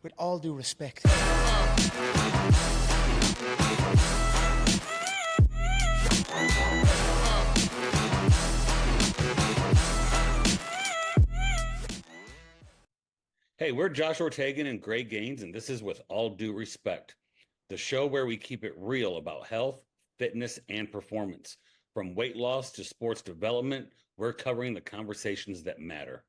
with all due respect. Hey, we're Josh Ortegon and Greg Gaines, and this is With All Due Respect, the show where we keep it real about health, fitness, and performance. From weight loss to sports development, we're covering the conversations that matter.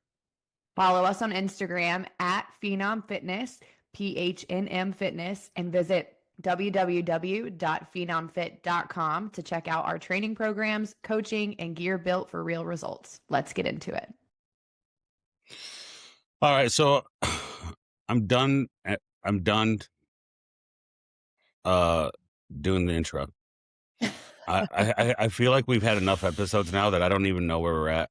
Follow us on Instagram at Phnm Fitness, PHNM Fitness, and visit www.phenomfit.com to check out our training programs, coaching, and gear built for real results. Let's get into it. All right, so I'm done doing the intro. I feel like we've had enough episodes now that I don't even know where we're at.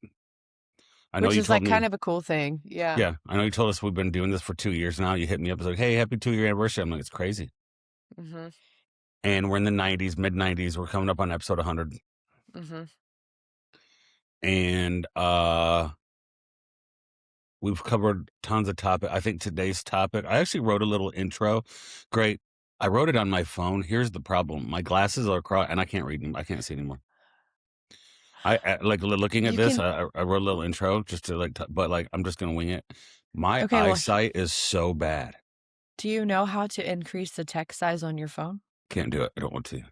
I know Which you is told like me, kind of a cool thing. Yeah. yeah, I know you told us we've been doing this for 2 years now. You hit me up, it's like, hey, happy 2-year anniversary. I'm like, it's crazy. Mm-hmm. And we're in the 90s, mid 90s. We're coming up on episode 100. Mm-hmm. And we've covered tons of topic. I think today's topic, I actually wrote a little intro. Great. I wrote it on my phone. Here's the problem. My glasses are across and I can't read them. I can't see anymore. I like looking at this. I wrote a little intro just to but like, I'm just going to wing it. My eyesight is so bad. Do you know how to increase the text size on your phone? Can't do it. I don't want to.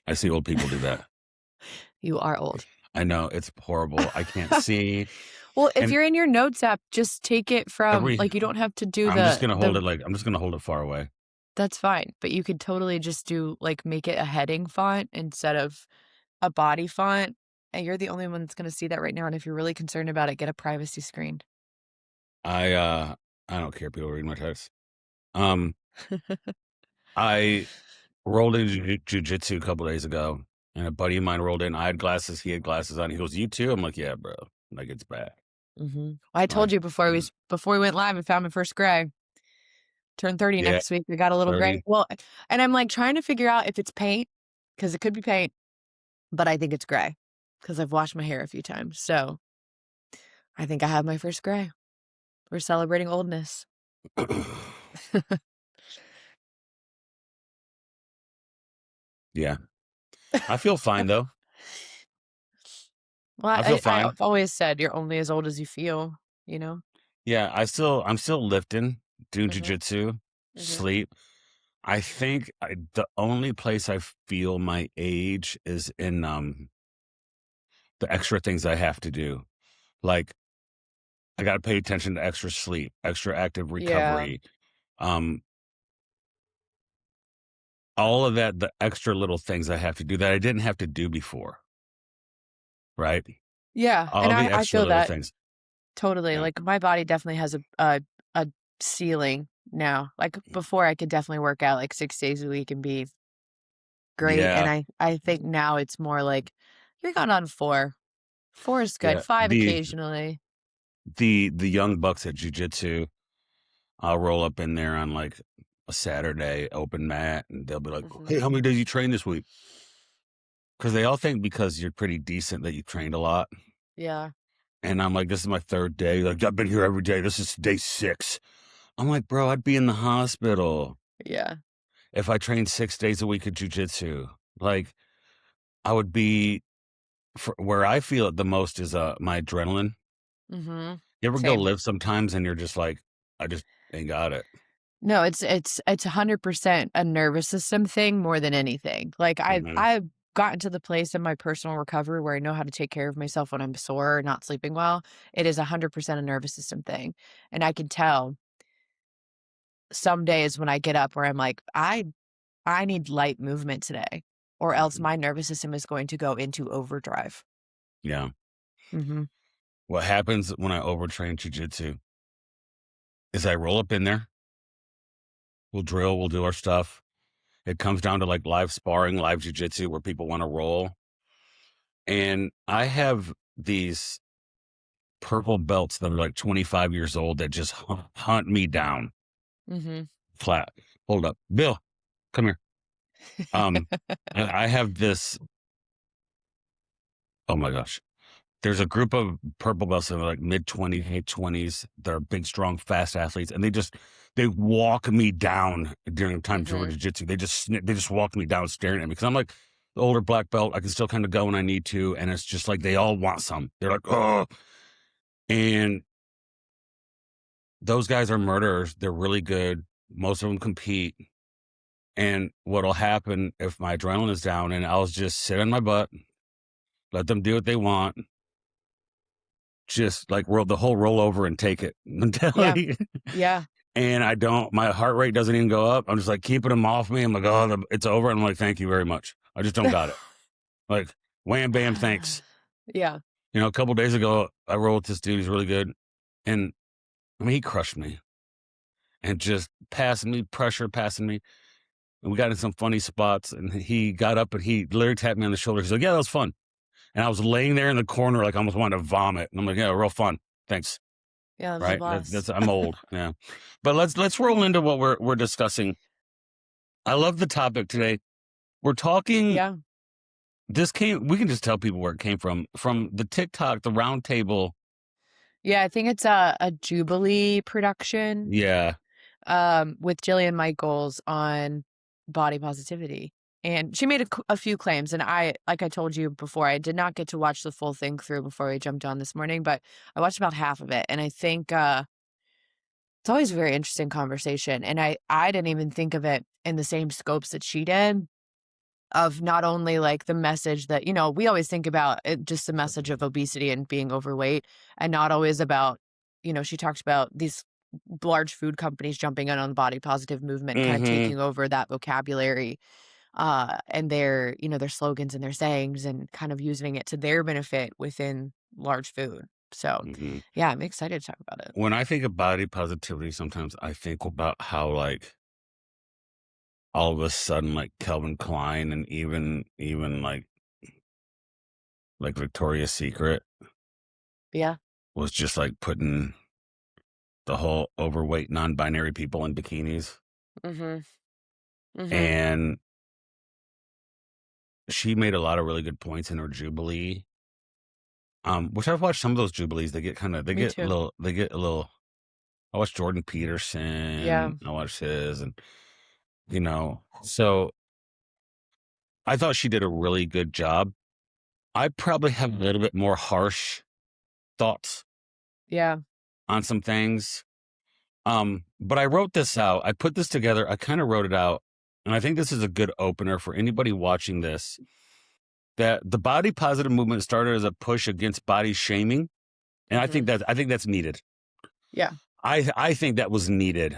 I see old people do that. You are old. I know. It's horrible. I can't see. Well, if you're in your notes app, just take it from like, you don't have to do I'm just going to hold it I'm just going to hold it far away. That's fine. But you could totally just do like, make it a heading font instead of a body font. And you're the only one that's going to see that right now. And if you're really concerned about it, get a privacy screen. I don't care. People read my text. I rolled into jiu-jitsu a couple days ago, and a buddy of mine rolled in. I had glasses. He had glasses on. He goes, "You too?" I'm like, "Yeah, bro. Like, it's bad." Mm-hmm. I told you before we went live, I found my first gray. Turn 30 next week. I got a little 30. Gray. Well, and I'm like trying to figure out if it's paint, because it could be paint, but I think it's gray because I've washed my hair a few times. So I think I have my first gray. We're celebrating oldness. Yeah. I feel fine though. Well, I feel fine. I've always said you're only as old as you feel, you know? Yeah, I'm still lifting, doing jiu-jitsu, sleep. I think the only place I feel my age is in the extra things I have to do. Like, I got to pay attention to extra sleep, extra active recovery. Yeah. All of that, the extra little things I have to do that I didn't have to do before. Right? Yeah. All the extra I feel little things. Totally. Yeah. Like, my body definitely has a ceiling now. Like, before I could definitely work out like 6 days a week and be great. Yeah. And I think now it's more like you're going on 4. 4 is good. Yeah. 5 occasionally. The young bucks at jiu-jitsu, I'll roll up in there on like a Saturday open mat, and they'll be like, "Hey, how many days you train this week?" Because they all think because you're pretty decent that you trained a lot. Yeah. And I'm like, this is my 3rd day. Like, I've been here every day. This is day 6. I'm like, bro, I'd be in the hospital. Yeah. If I trained 6 days a week at jiu-jitsu, like, I would be. Where I feel it the most is my adrenaline. Mm-hmm. You ever go live sometimes and you're just like, I just ain't got it. No, it's 100% a nervous system thing more than anything. Like, I've gotten to the place in my personal recovery where I know how to take care of myself when I'm sore or not sleeping well. It is 100% a nervous system thing. And I can tell some days when I get up where I'm like, I need light movement today, or else my nervous system is going to go into overdrive. Yeah. Mm-hmm. What happens when I overtrain jiu-jitsu is I roll up in there. We'll drill. We'll do our stuff. It comes down to like live sparring, live jiu-jitsu where people want to roll. And I have these purple belts that are like 25 years old that just hunt me down. Mm-hmm. Flat. Hold up. Bill, come here. I have this. Oh my gosh. There's a group of purple belts that are like mid-20s, late 20s. They're big, strong, fast athletes. And they walk me down during time for jiu-jitsu. They just walk me down staring at me because I'm like the older black belt. I can still kind of go when I need to, and it's just like they all want some. They're like, oh, and those guys are murderers. They're really good. Most of them compete. And what'll happen if my adrenaline is down and I'll just sit on my butt, let them do what they want, just like roll over and take it mentality. Yeah. And my heart rate doesn't even go up. I'm just like keeping them off me. I'm like, oh, it's over. And I'm like, thank you very much. I just don't got it. Like, wham, bam, thanks. Yeah. You know, a couple days ago, I rolled with this dude. He's really good. And I mean, he crushed me and just passing me. And we got in some funny spots, and he got up and he literally tapped me on the shoulder. He's like, yeah, that was fun. And I was laying there in the corner, like almost wanting to vomit. And I'm like, yeah, real fun. Thanks. Yeah, right. I'm old. Yeah. But let's roll into what we're discussing. I love the topic today. We're talking. Yeah. We can just tell people where it came from the TikTok, the roundtable. Yeah. I think it's a Jubilee production. Yeah. With Jillian Michaels on body positivity. And she made a few claims. And like I told you before, I did not get to watch the full thing through before we jumped on this morning, but I watched about half of it. And I think it's always a very interesting conversation. And I didn't even think of it in the same scopes that she did, of not only like the message that, you know, we always think about it, just the message of obesity and being overweight, and not always about, you know, she talked about these large food companies jumping in on the body positive movement, kind of taking over that vocabulary and their slogans and their sayings, and kind of using it to their benefit within large food. So yeah, I'm excited to talk about it. When I think of body positivity, sometimes I think about how like all of a sudden like Calvin Klein and even like Victoria's Secret was just like putting the whole overweight non-binary people in bikinis. And she made a lot of really good points in her Jubilee. Which I've watched some of those Jubilees. They get a little. I watched Jordan Peterson. Yeah. I watched his, and you know, so I thought she did a really good job. I probably have a little bit more harsh thoughts. Yeah. On some things. But I wrote this out. I put this together. I kind of wrote it out. And I think this is a good opener for anybody watching this, that the body positive movement started as a push against body shaming. And I think that's needed. Yeah. I think that was needed.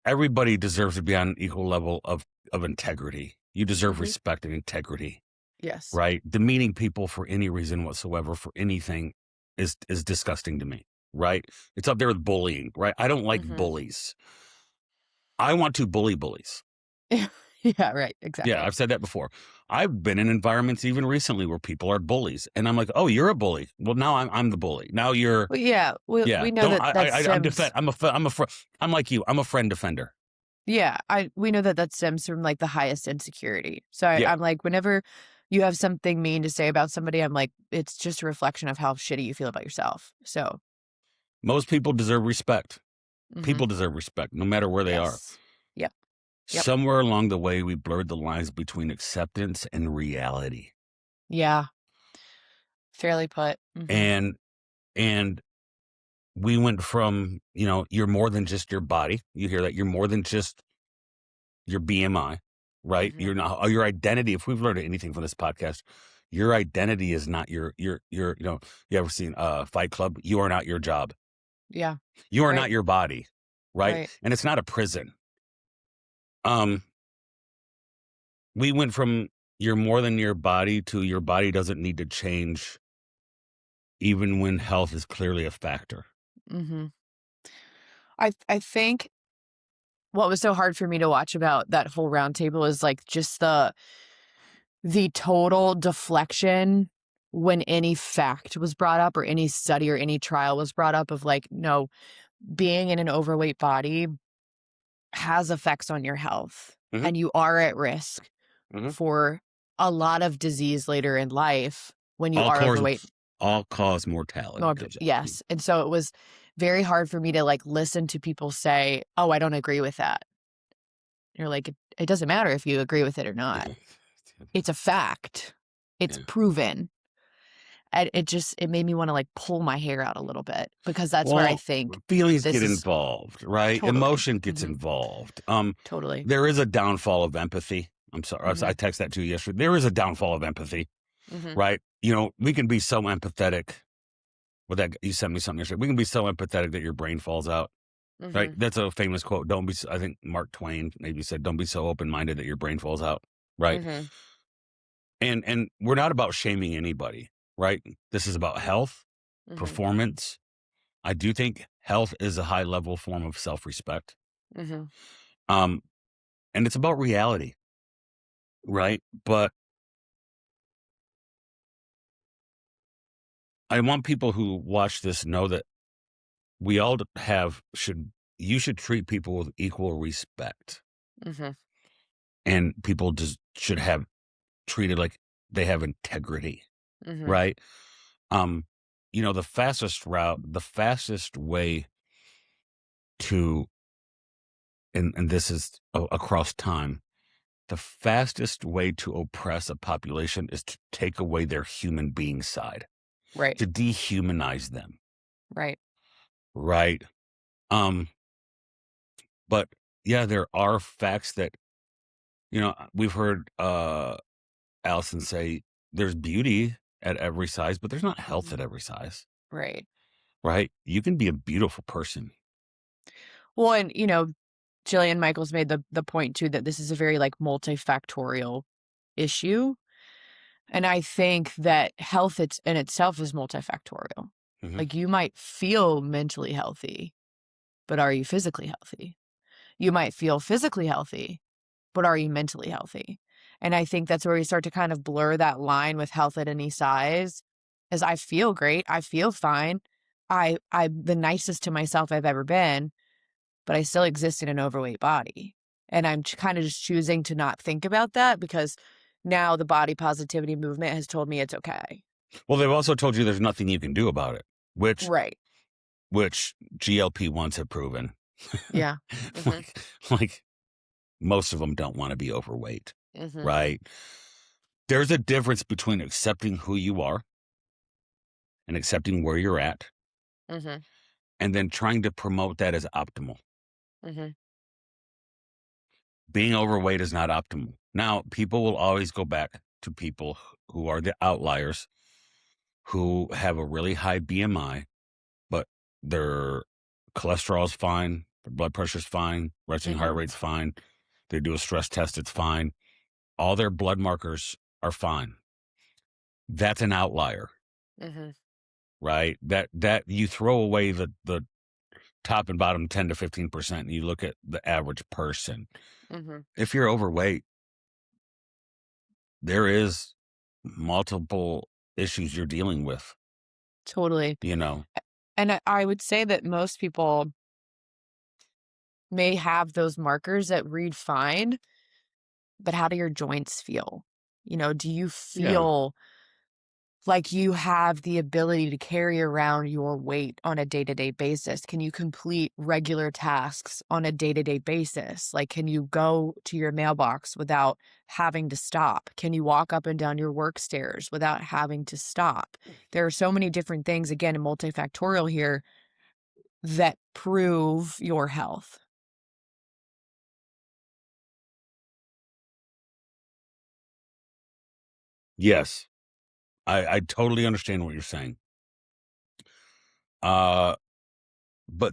Everybody deserves to be on an equal level of integrity. You deserve respect and integrity. Yes. Right? Demeaning people for any reason whatsoever, for anything, is disgusting to me. Right? It's up there with bullying. Right? I don't like bullies. I want to bully bullies. Yeah, right. Exactly. Yeah, I've said that before. I've been in environments even recently where people are bullies, and I'm like, "Oh, you're a bully. Well, now I'm the bully. Now you're." Well, yeah, we know I'm like you. I'm a friend defender. Yeah, we know that stems from like the highest insecurity. So I'm like, whenever you have something mean to say about somebody, I'm like, it's just a reflection of how shitty you feel about yourself. So most people deserve respect. People deserve respect, no matter where they are. Yep. Somewhere along the way, we blurred the lines between acceptance and reality. Yeah. Fairly put. And we went from, you know, you're more than just your body. You hear that? You're more than just your BMI, right? You're not your identity. If we've learned anything from this podcast, your identity is not your, you know, you ever seen Fight Club? You are not your job. Yeah. You are not your body, right? And it's not a prison. We went from you're more than your body to your body doesn't need to change even when health is clearly a factor. I think what was so hard for me to watch about that whole roundtable is like just the total deflection when any fact was brought up or any study or any trial was brought up of like, no, being in an overweight body has effects on your health and you are at risk for a lot of disease later in life when you are overweight. All-cause mortality. Yes. And so it was very hard for me to like listen to people say, oh, I don't agree with that. You're like, it doesn't matter if you agree with it or not. It's a fact. It's proven. And it made me want to like pull my hair out a little bit, because that's where I think feelings get involved, right? Totally. Emotion gets involved. Totally. There is a downfall of empathy. I'm sorry. I texted that to you yesterday. There is a downfall of empathy, right? You know, we can be so empathetic. With that, you sent me something yesterday. We can be so empathetic that your brain falls out, right? That's a famous quote. Don't be, I think Mark Twain maybe said, don't be so open-minded that your brain falls out, right? And we're not about shaming anybody, right? This is about health, performance. I do think health is a high-level form of self-respect. And it's about reality, right? But I want people who watch this know that we all you should treat people with equal respect. And people just should have treated like they have integrity, right? You know, the fastest way to, and this is across time, the fastest way to oppress a population is to take away their human being side. Right. To dehumanize them. Right. Right. But yeah, there are facts that, you know, we've heard Allison say there's beauty at every size, but there's not health at every size. Right. Right. You can be a beautiful person. Well, and you know, Jillian Michaels made the point too that this is a very like multifactorial issue. And I think that health in itself is multifactorial. Like you might feel mentally healthy, but are you physically healthy? You might feel physically healthy, but are you mentally healthy? And I think that's where we start to kind of blur that line with health at any size. As I feel great, I feel fine. I'm the nicest to myself I've ever been, but I still exist in an overweight body. And I'm kind of just choosing to not think about that, because now the body positivity movement has told me it's okay. Well, they've also told you there's nothing you can do about it, which GLP-1s have proven. Yeah. like most of them don't want to be overweight, right? There's a difference between accepting who you are and accepting where you're at, and then trying to promote that as optimal. Being overweight is not optimal. Now, people will always go back to people who are the outliers, who have a really high BMI, but their cholesterol is fine, their blood pressure is fine, resting heart rate's fine, they do a stress test, it's fine. All their blood markers are fine. That's an outlier, right? That you throw away the top and bottom 10 to 15%, and you look at the average person. If you're overweight, there is multiple issues you're dealing with. Totally. You know? And I would say that most people may have those markers that read fine, but how do your joints feel? You know, do you feel like you have the ability to carry around your weight on a day-to-day basis? Can you complete regular tasks on a day-to-day basis? Like, can you go to your mailbox without having to stop? Can you walk up and down your work stairs without having to stop? There are so many different things, again, multifactorial here, that prove your health. Yes. I totally understand what you're saying. But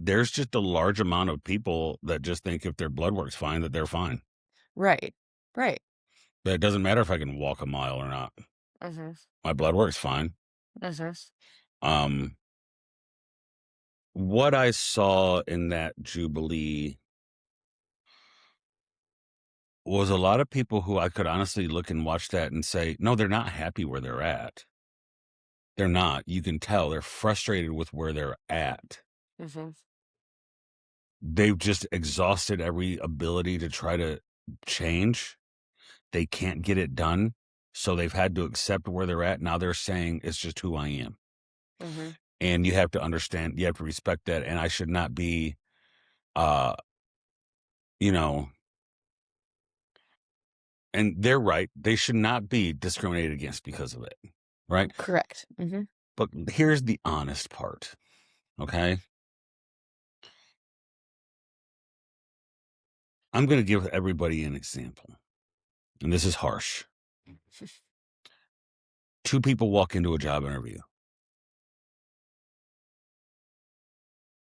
there's just a large amount of people that just think if their blood work's fine, that they're fine. Right. Right. That it doesn't matter if I can walk a mile or not. My blood work's fine. What I saw in that Jubilee was a lot of people who I could honestly look and watch that and say, no, they're not happy where they're at. They're not. You can tell they're frustrated with where they're at. They've just exhausted every ability to try to change. They can't get it done. So they've had to accept where they're at. Now they're saying it's just who I am. And you have to understand, you have to respect that. And I should not be, you know, and they're right. They should not be discriminated against because of it. Right? Correct. Mm-hmm. But here's the honest part. Okay. I'm going to give everybody an example. And this is harsh. 2 people walk into a job interview.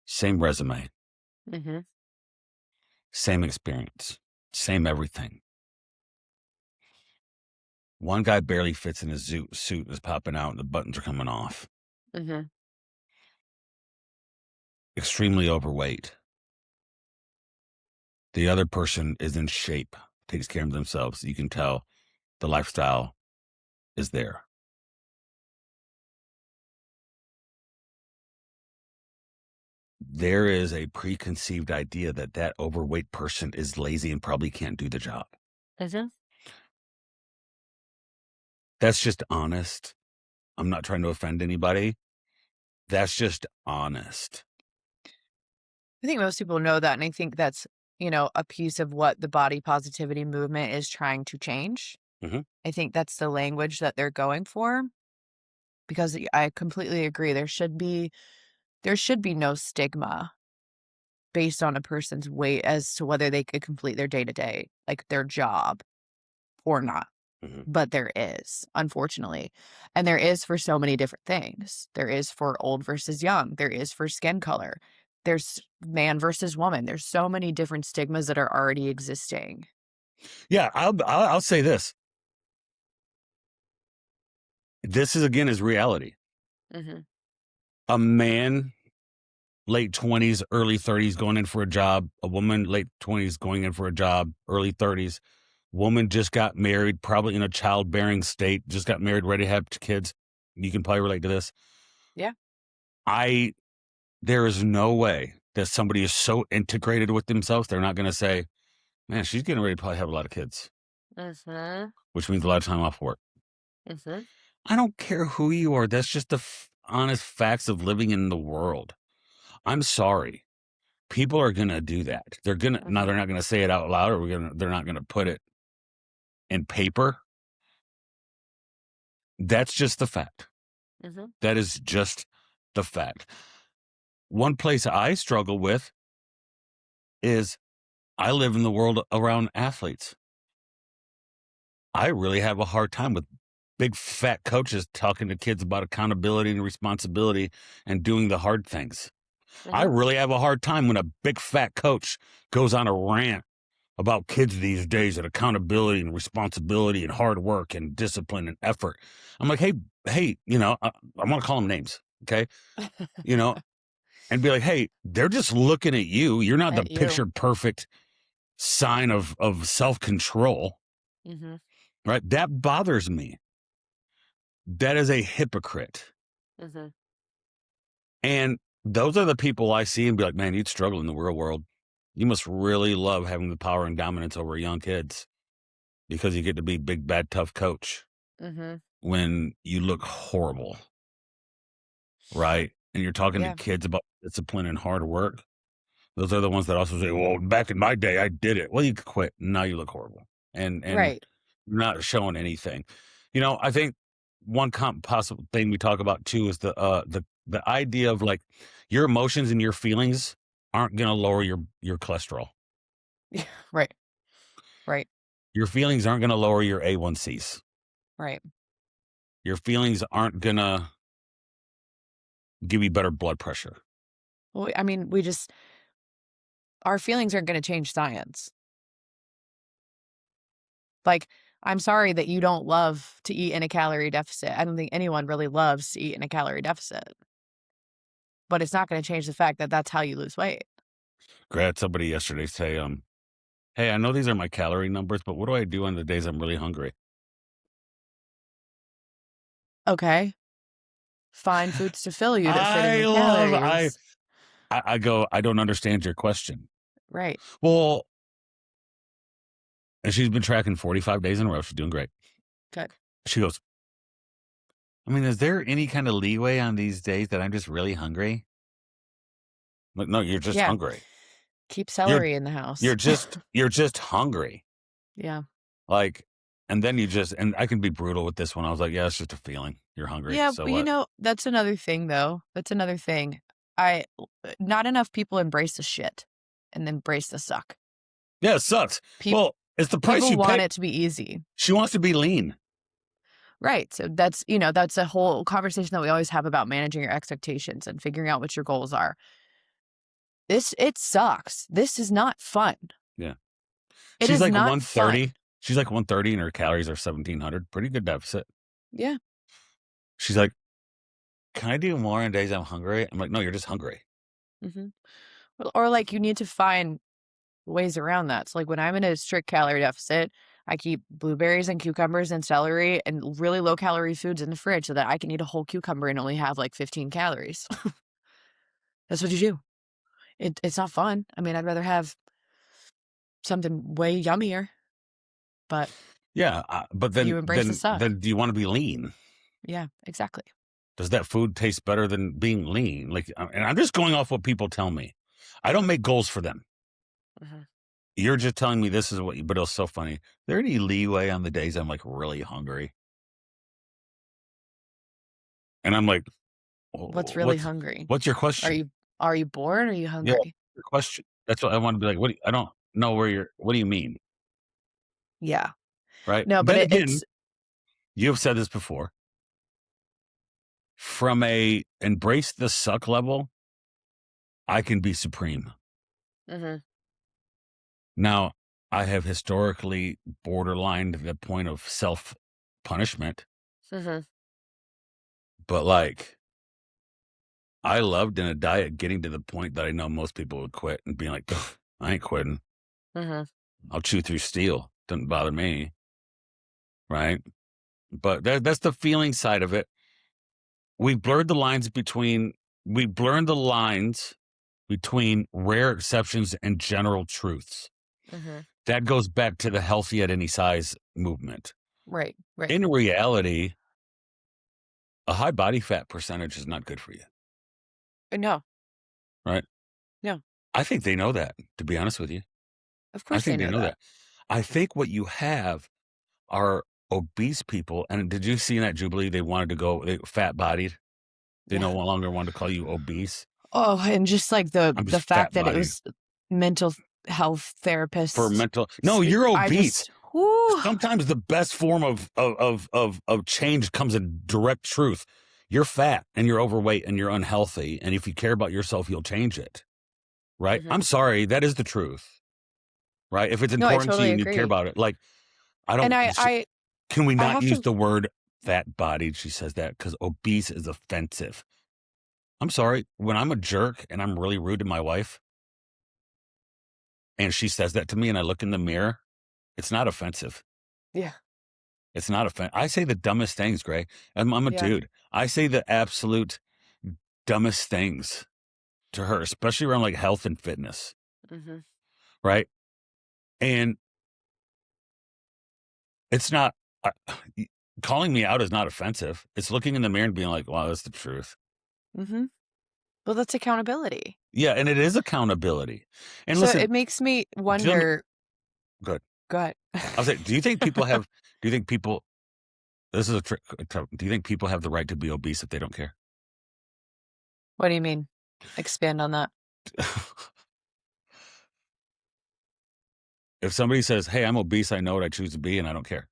Same resume. Mm-hmm. Same experience. Same everything. One guy barely fits in his suit is popping out and the buttons are coming off. Mm-hmm. Extremely overweight. The other person is in shape, takes care of themselves. You can tell the lifestyle is there. There is a preconceived idea that that overweight person is lazy and probably can't do the job. Mm-hmm. That's just honest. I'm not trying to offend anybody. That's just honest. I think most people know that, and I think that's, a piece of what the body positivity movement is trying to change. Mm-hmm. I think that's the language that they're going for, because I completely agree. There should be no stigma based on a person's weight as to whether they could complete their day-to-day, like their job or not. Mm-hmm. But there is, unfortunately. And there is for so many different things. There is for old versus young. There is for skin color. There's man versus woman. There's so many different stigmas that are already existing. Yeah, I'll say this. This is reality. Mm-hmm. A man, late 20s, early 30s, going in for a job. A woman, late 20s, going in for a job, early 30s. Woman just got married, probably in a childbearing state, just got married, ready to have kids. You can probably relate to this. Yeah. There is no way that somebody is so integrated with themselves, they're not going to say, man, she's getting ready to probably have a lot of kids, Mm-hmm. which means a lot of time off work. Mm-hmm. I don't care who you are. That's just the honest facts of living in the world. I'm sorry. People are going to do that. They're going to, now they're not going to say it out loud, or they're not going to put it in paper. That's just the fact. Mm-hmm. That is just the fact. One place I struggle with is I live in the world around athletes. I really have a hard time with big fat coaches talking to kids about accountability and responsibility and doing the hard things. Mm-hmm. I really have a hard time when a big fat coach goes on a rant about kids these days and accountability and responsibility and hard work and discipline and effort. I'm like, hey, I want to call them names. Okay. And be like, hey, they're just looking at you. You're not the picture perfect sign of self-control. Mm-hmm. Right? That bothers me. That is a hypocrite. Mm-hmm. And those are the people I see and be like, man, you'd struggle in the real world. You must really love having the power and dominance over young kids because you get to be big, bad, tough coach when you look horrible. Right? And you're talking to kids about discipline and hard work. Those are the ones that also say, well, back in my day, I did it. Well, you could quit. Now you look horrible. And right. You're not showing anything. I think one possible thing we talk about too is the idea of like your emotions and your feelings aren't going to lower your cholesterol. Right. Right. Your feelings aren't going to lower your A1Cs. Right. Your feelings aren't going to give you better blood pressure. Well, I mean, our feelings aren't going to change science. Like, I'm sorry that you don't love to eat in a calorie deficit. I don't think anyone really loves to eat in a calorie deficit. But it's not going to change the fact that that's how you lose weight. I had somebody yesterday say, hey, I know these are my calorie numbers, but what do I do on the days I'm really hungry? Okay. Find foods to fill you that fit in your calories. I go, I don't understand your question. Right. Well, and she's been tracking 45 days in a row. She's doing great. Good. She goes, I mean, is there any kind of leeway on these days that I'm just really hungry? Like, no, you're just Yeah. hungry. Keep You're celery in the house. you're just hungry. Yeah. Like, and then and I can be brutal with this one. I was like, yeah, it's just a feeling. You're hungry. Yeah, So well, you what? know, that's another thing, though. That's another thing. Not enough people embrace the shit and embrace the suck. Yeah, it sucks. Peop Well, it's the price People you pay. want it to be easy. She wants to be lean. Right. So that's, you know, that's a whole conversation that we always have about managing your expectations and figuring out what your goals are. It sucks. This is not fun. Yeah. It She's is like not fun. 130. She's like 130 and her calories are 1,700. Pretty good deficit. Yeah. She's like, can I do more on days I'm hungry? I'm like, no, you're just hungry. Mm-hmm. Or like you need to find ways around that. So like when I'm in a strict calorie deficit, I keep blueberries and cucumbers and celery and really low calorie foods in the fridge so that I can eat a whole cucumber and only have like 15 calories. That's what you do. It's not fun. I mean, I'd rather have something way yummier, but Yeah, but you embrace the suck. then do you want to be lean? Yeah, exactly. Does that food taste better than being lean? Like, and I'm just going off what people tell me. I don't make goals for them. Mhm. You're just telling me this is but it was so funny. Is there any leeway on the days I'm like really hungry? And I'm like, What's really hungry? what's your question? Are you bored or are you Yeah, hungry? your question. That's what I want to be like. I don't know what do you mean? Yeah. Right. No, but Then again, it's you've said this before. From a embrace the suck level, I can be supreme. Mhm. Now, I have historically borderlined the point of self-punishment, Mhm. but like I loved in a diet getting to the point that I know most people would quit and being like, "Ugh, I ain't quitting. Mhm. I'll chew through steel. Doesn't bother me." Right. But that's the feeling side of it. We've blurred the lines between rare exceptions and general truths. Mhm. That goes back to the healthy at any size movement. Right. Right. In reality, a high body fat percentage is not good for you, No. right? No. I think they know that, to be honest with you. Of I course they think they know know that. that. I think what you have are obese people. And did you see in that Jubilee, they fat bodied. They Yeah. no longer want to call you obese. Oh, and just like the I'm just fact that it fat-bodied. was mental health therapists For mental, no, you're obese. Whew. Sometimes the best form of change comes in direct truth. You're fat and you're overweight and you're unhealthy. And if you care about yourself, you'll change it. Right? Mhm. I'm sorry. That is the truth. Right? If it's No, I important to you totally and you care agree. about it, like, And I can we not have use to the word fat bodied? She says that because obese is offensive. I'm sorry. When I'm a jerk and I'm really rude to my wife and she says that to me and I look in the mirror, it's not offensive. Yeah. It's not offensive. I say the dumbest things, Gray. I'm a Yeah. dude. I say the absolute dumbest things to her, especially around like health and fitness. Mhm. Right. And it's not, calling me out is not offensive. It's looking in the mirror and being like, wow, that's the truth. Mhm. Well, that's accountability. Yeah. And it is accountability. And So listen, it makes me wonder. good. Go ahead. I was like, do you think people, this is a trick. Do you think people have the right to be obese if they don't care? What do you mean? Expand on that. If somebody says, hey, I'm obese, I know what I choose to be, and I don't care.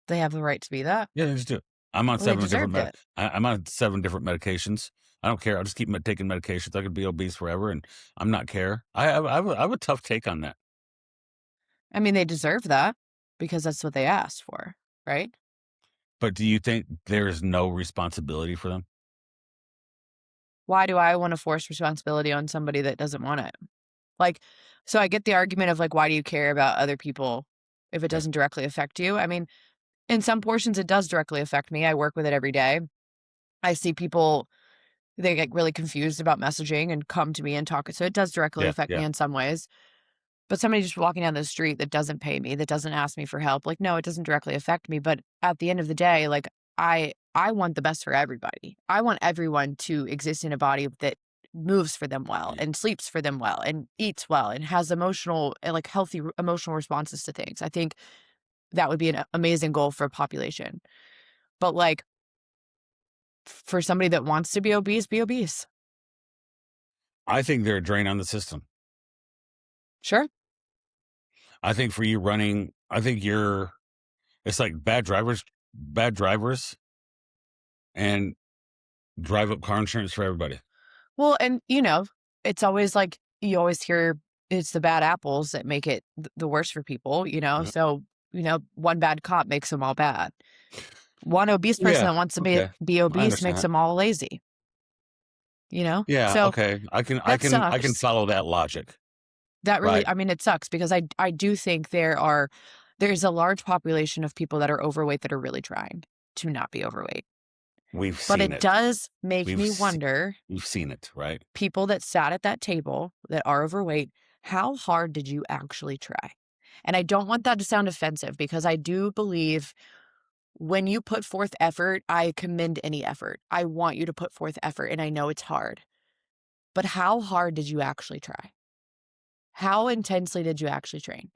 They have the right to be that. Yeah, they just do it. I'm on Well, they 7 different deserved it. I'm on 7 different medications. I don't care. I'll just keep taking medications. I could be obese forever, and I'm not care. I have a tough take on that. I mean, they deserve that because that's what they asked for, right? But do you think there's no responsibility for them? Why do I want to force responsibility on somebody that doesn't want it? Like, so I get the argument of like, why do you care about other people if it Yeah. doesn't directly affect you? I mean, in some portions, it does directly affect me. I work with it every day. I see people, they get really confused about messaging and come to me and talk. So it does directly Yeah, affect me yeah. in some ways. But somebody just walking down the street that doesn't pay me, that doesn't ask me for help, like, no, it doesn't directly affect me. But at the end of the day, like, I I want the best for everybody. I want everyone to exist in a body that moves for them well and sleeps for them well and eats well and has emotional and like healthy emotional responses to things. I think that would be an amazing goal for a population. But like for somebody that wants to be obese, be obese. I think they're a drain on the system. Sure. I think for you running, it's like bad drivers and drive up car insurance for everybody. Well, and it's always like, you always hear it's the bad apples that make it the worst for people, Mhm. So, one bad cop makes them all bad. One obese person Yeah, that wants to okay. be I obese makes understand. them all lazy, Yeah, So okay. I can that sucks. follow that logic, That really, right? I mean, it sucks because I do think there's a large population of people that are overweight that are really trying to not be overweight. We've But seen it it. does make We've me se wonder, we've seen it, right? people that sat at that table that are overweight, how hard did you actually try? And I don't want that to sound offensive because I do believe when you put forth effort, I commend any effort. I want you to put forth effort, and I know it's hard. But how hard did you actually try? How intensely did you actually train?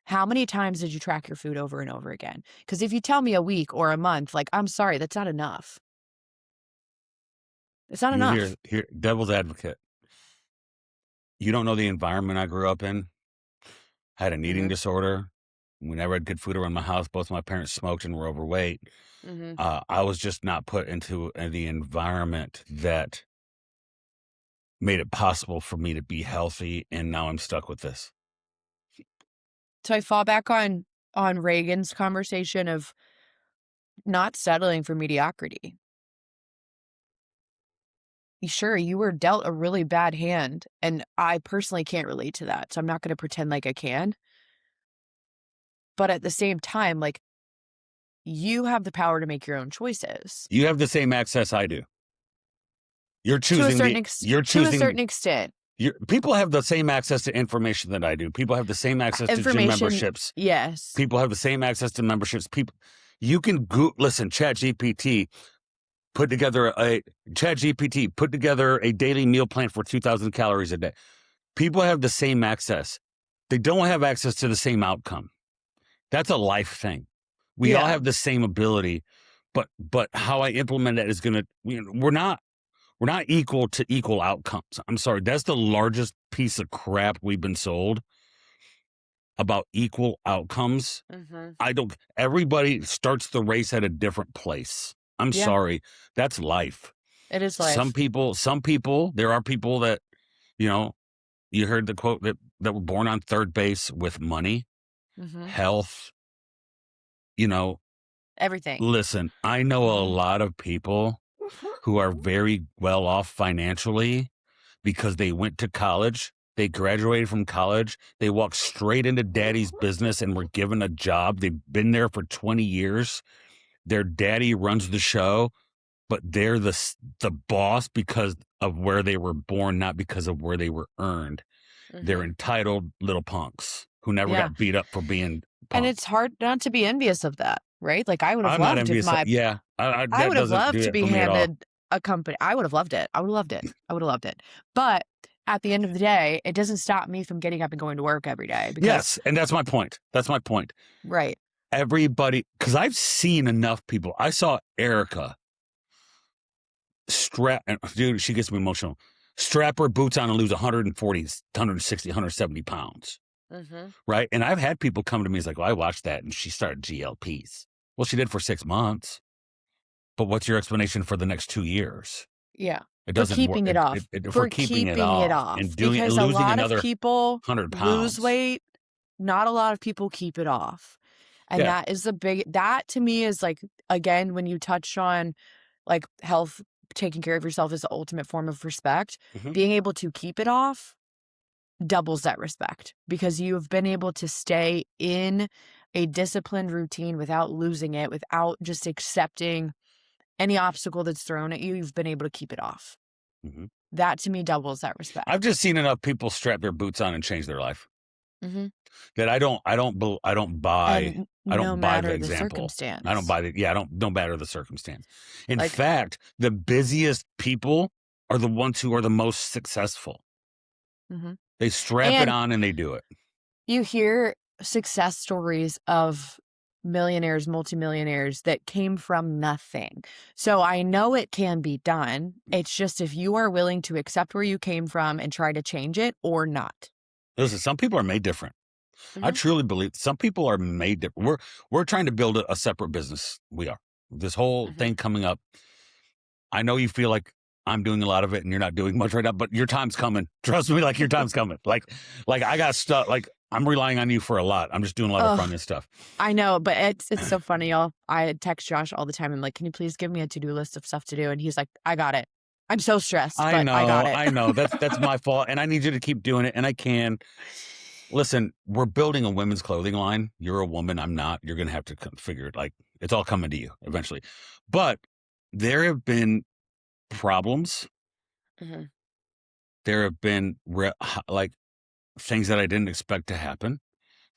How many times did you track your food over and over again? Because if you tell me a week or a month, like, I'm sorry, that's not enough. It's not You enough. hear devil's advocate. You don't know the environment I grew up in. Had an eating Mhm. disorder. We never had good food around my house. Both my parents smoked and were overweight. Mhm. I was just not put into the environment that made it possible for me to be healthy, and now I'm stuck with this. So I fall back on Reagan's conversation of not settling for mediocrity. Sure, you were dealt a really bad hand, and I personally can't relate to that, so I'm not gonna pretend like I can. But at the same time, like, you have the power to make your own choices. You have the same access I do. You're To a choosing certain extent. people have the same access to information that I do. People have the same access to gym Information, memberships. yes. People have the same access to memberships. You can listen, ChatGPT put together a daily meal plan for 2,000 calories a day. People have the same access. They don't have access to the same outcome. That's a life thing. We all Yeah. have the same ability, but how I implement it is gonna. We're not equal to equal outcomes. I'm sorry. That's the largest piece of crap we've been sold about equal outcomes. Mhm. Everybody starts the race at a different place. I'm Yeah. sorry. That's life. It is Some life. people, there are people that, you heard the quote that were born on third base with money, Mhm. health, Everything. listen, I know a Mhm. lot of people who are very well off financially because they went to college. They graduated from college. They walked straight into daddy's business and were given a job. They've been there for 20 years. Their daddy runs the show, but they're the boss because of where they were born, not because of where they were earned. They're Mhm. entitled little punks who never Yeah. got beat up for being And punks. it's hard not to be envious of that, right? Like, I would have I'm not loved if envious. my Yeah, I that would have doesn't loved do to it be for me at all. handed a company. I would have loved it. I would have loved it. I would have loved it. But at the end of the day, it doesn't stop me from getting up and going to work every day because Yes, and that's my point. right. Everybody, because I've seen enough people. I saw Erica dude, she gets me emotional. Strap her boots on and lose 140, 160, 170 pounds. Mhm. Right. And I've had people come to me, it's like, well, I watched that and she started GLPs. Well, she did for 6 months. But what's your explanation for the next 2 years? Yeah. It For doesn't work. keeping it off. For For keeping it keeping it off off. and Because a losing lot of another people 100 lose pounds. weight. Not a lot of people keep it off. And Yeah. that to me is like, again, when you touch on like health, taking care of yourself is the ultimate form of respect. Mhm. Being able to keep it off doubles that respect because you've been able to stay in a disciplined routine without losing it, without just accepting any obstacle that's thrown at you. You've been able to keep it off. Mhm. That to me doubles that respect. I've just seen enough people strap their boots on and change their life. Mhm. that I don't buy. And I no don't buy the matter the example. I don't circumstance. buy the yeah. I don't matter the circumstance. In Like fact, the busiest people are the ones who are the most successful. mhm. They strap it And on and they do it. you hear success stories of millionaires, multimillionaires that came from nothing. So I know it can be done. It's just if you are willing to accept where you came from and try to change it or not. Listen, some people are made different. I Mhm. truly believe some people are made different. We're trying to build a separate business. We are. This whole Mhm. thing coming up. I know you feel like I'm doing a lot of it and you're not doing much right now, but your time's coming. Trust me, like your time's coming. Like I got stuff. Like I'm relying on you for a lot. I'm just doing a lot of front Oh, end stuff. I know, but it's so funny, y'all. I text Josh all the time. I'm like, can you please give me a to-do list of stuff to do? And he's like, I got it. I'm so stressed, but I got it. I know. That's my fault, and I need you to keep doing it, and I can. Listen, we're building a women's clothing line. You're a woman. I'm not. You're gonna have to figure it. Like it's all coming to you eventually. But there have been problems. Mhm. There have been like things that I didn't expect to happen.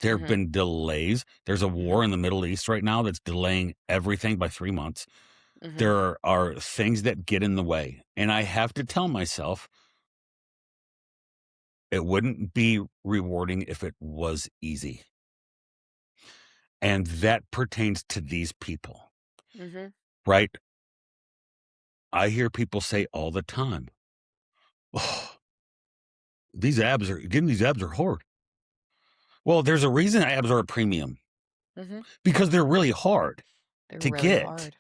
There have Mhm. been delays. There's a war in the Middle East right now that's delaying everything by 3 months. Mhm. There are things that get in the way, and I have to tell myself it wouldn't be rewarding if it was easy. And that pertains to these people, Mhm. right? I hear people say all the time, oh, getting these abs are hard. Well, there's a reason abs are a premium Mhm. because they're really hard They're to really get. hard.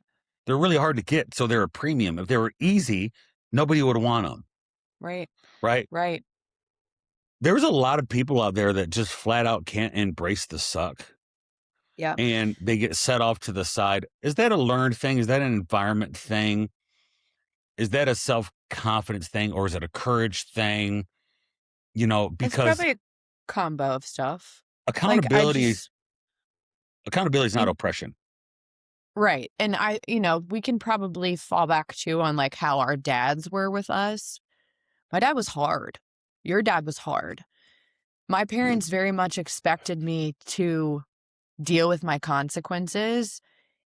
They're really hard to get. So they're a premium. If they were easy, nobody would want them, Right. right? Right. There's a lot of people out there that just flat out can't embrace the suck Yeah. and they get set off to the side. Is that a learned thing? Is that an environment thing? Is that a self-confidence thing or is it a courage thing? It's Because probably a combo of stuff. Like accountability accountability is not and oppression. right. And we can probably fall back to on like how our dads were with us. My dad was hard. Your dad was hard. My parents very much expected me to deal with my consequences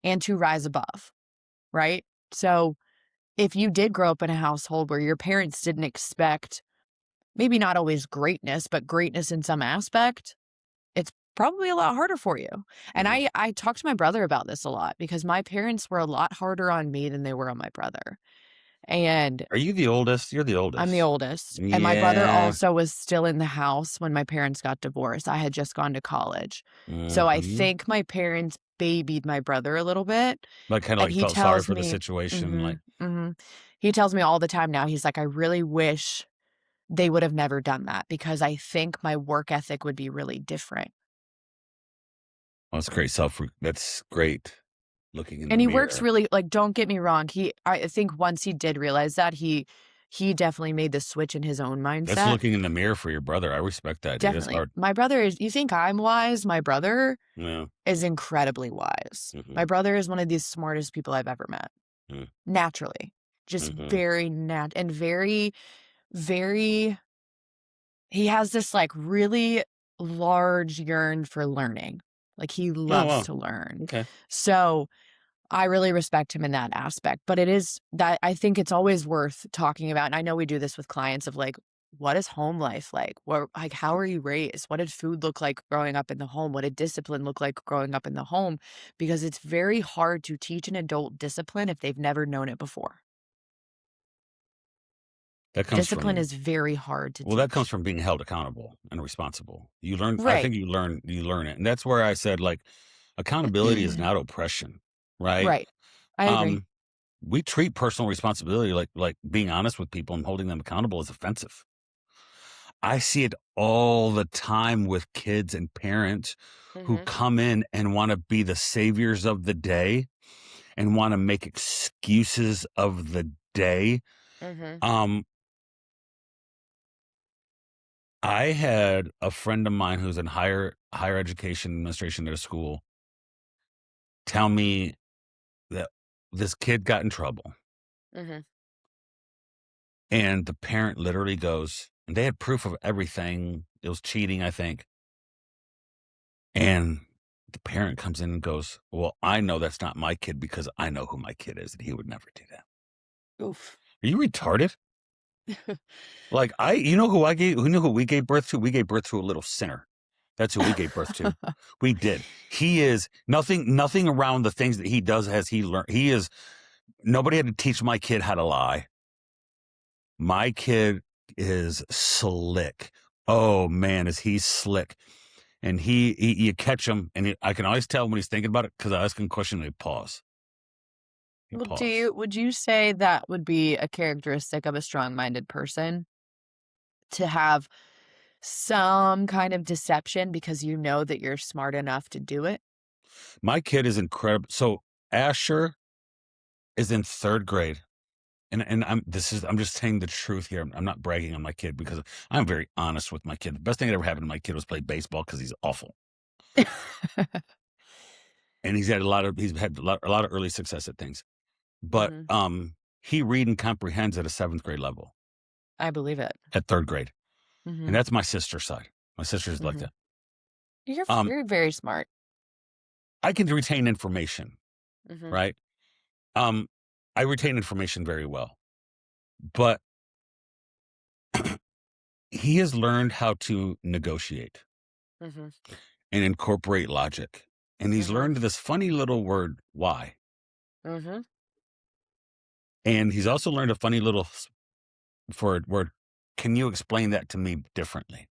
and to rise above, right? So if you did grow up in a household where your parents didn't expect maybe not always greatness, but greatness in some aspect, it's probably a lot harder for you. And Mhm. I talk to my brother about this a lot because my parents were a lot harder on me than they were on my brother. And Are you the oldest? You're the I'm the oldest. oldest. And my brother Yeah. also was still in the house when my parents got divorced. I had just gone to college. So I Mhm. think my parents babied my brother a little bit. Like, kinda, And like, he felt sorry tells for the me, situation, like, mhm, mhm. He tells me all the time now, he's like, I really wish they would have never done that because I think my work ethic would be really different. "Oh, that's great looking in the And he works mirror." really like, don't get me wrong, I think once he did realize that, he definitely made the switch in his own That's mindset. looking in the mirror for your brother. I respect that, dude. That's Definitely. hard. My brother is you think I'm wise? My brother Yeah. is incredibly wise. My Mhm. brother is one of the smartest people I've ever met, Mm. naturally. Just Mhm. very and very, very he has this, like, really large yearn for learning. Like, he Oh, loves wow. to learn. Okay. So I really respect him in that aspect, but it is that I think it's always worth talking about, and I know we do this with clients of like, what is home life like? What like how are you raised? What did food look like growing up in the home? What did discipline look like growing up in the home? Because it's very hard to teach an adult discipline if they've never known it before. That comes Discipline from is very hard to that comes teach. from being held accountable and responsible. I Right. think you learn it, and that's where I said, like, accountability is not oppression, right? Right. I agree. Um, we treat personal responsibility like being honest with people and holding them accountable is offensive. I see it all the time with kids and parents who Mhm. come in and wanna be the saviors of the day and wanna make excuses of the day. Mhm. Um, I had a friend of mine who's in higher education administration at a school tell me that this kid got in trouble, Mhm. and the parent literally goes and they had proof of everything. It was cheating, I think. And the parent comes in and goes, well, I know that's not my kid because I know who my kid is, and he would never do that. Oof. Are you retarded? Like, you know who we gave birth to? We gave birth to a little sinner. That's who we gave birth to. We did. He is nothing around the things that he does has he learned. Nobody had to teach my kid how to lie. My kid is slick. Oh man, is he slick. And you catch him, and I can always tell when he's thinking about it because I ask him a question and he pause. Well, would you say that would be a characteristic of a strong-minded person? To have some kind of deception because you know that you're smart enough to do it? My kid is incredible. So Asher is in 3rd grade. And I'm just saying the truth here. I'm not bragging on my kid because I'm very honest with my kid. The best thing that ever happened to my kid was play baseball because he's awful. And he's had a lot of early success at things. But he read and comprehends at a 7th grade level. I believe it. At 3rd grade. And that's my sister's side. My sister's like that. You're very smart. I can retain information, right? I retain information very well. But he has learned how to negotiate and incorporate logic. And he's learned this funny little word, why. And he's also learned a funny little word, can you explain that to me differently?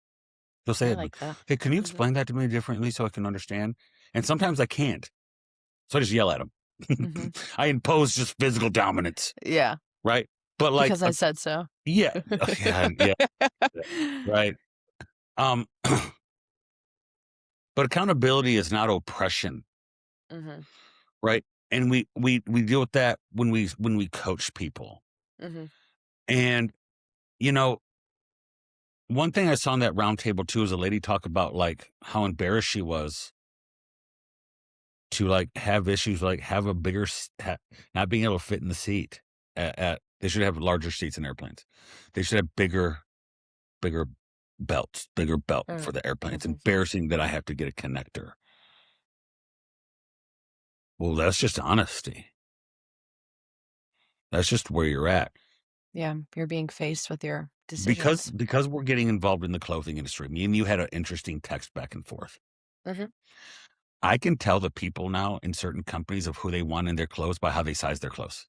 He'll say, like hey, can you explain that to me differently so I can understand? And sometimes I can't. So I just yell at him. I impose just physical dominance. Yeah. Right? But like because I said so. Yeah. Yeah. Right. But accountability is not oppression. Right? And we deal with that when we coach people. And you know, one thing I saw on that roundtable too is a lady talk about like how embarrassed she was to like have issues, like have a bigger, not being able to fit in the seat. They should have larger seats in airplanes. They should have bigger belts, bigger belt for the airplane. It's embarrassing that I have to get a connector. Well, that's just honesty. That's just where you're at. Yeah, you're being faced with your decisions. Because we're getting involved in the clothing industry. Me and you had an interesting text back and forth. I can tell the people now in certain companies of who they want in their clothes by how they size their clothes.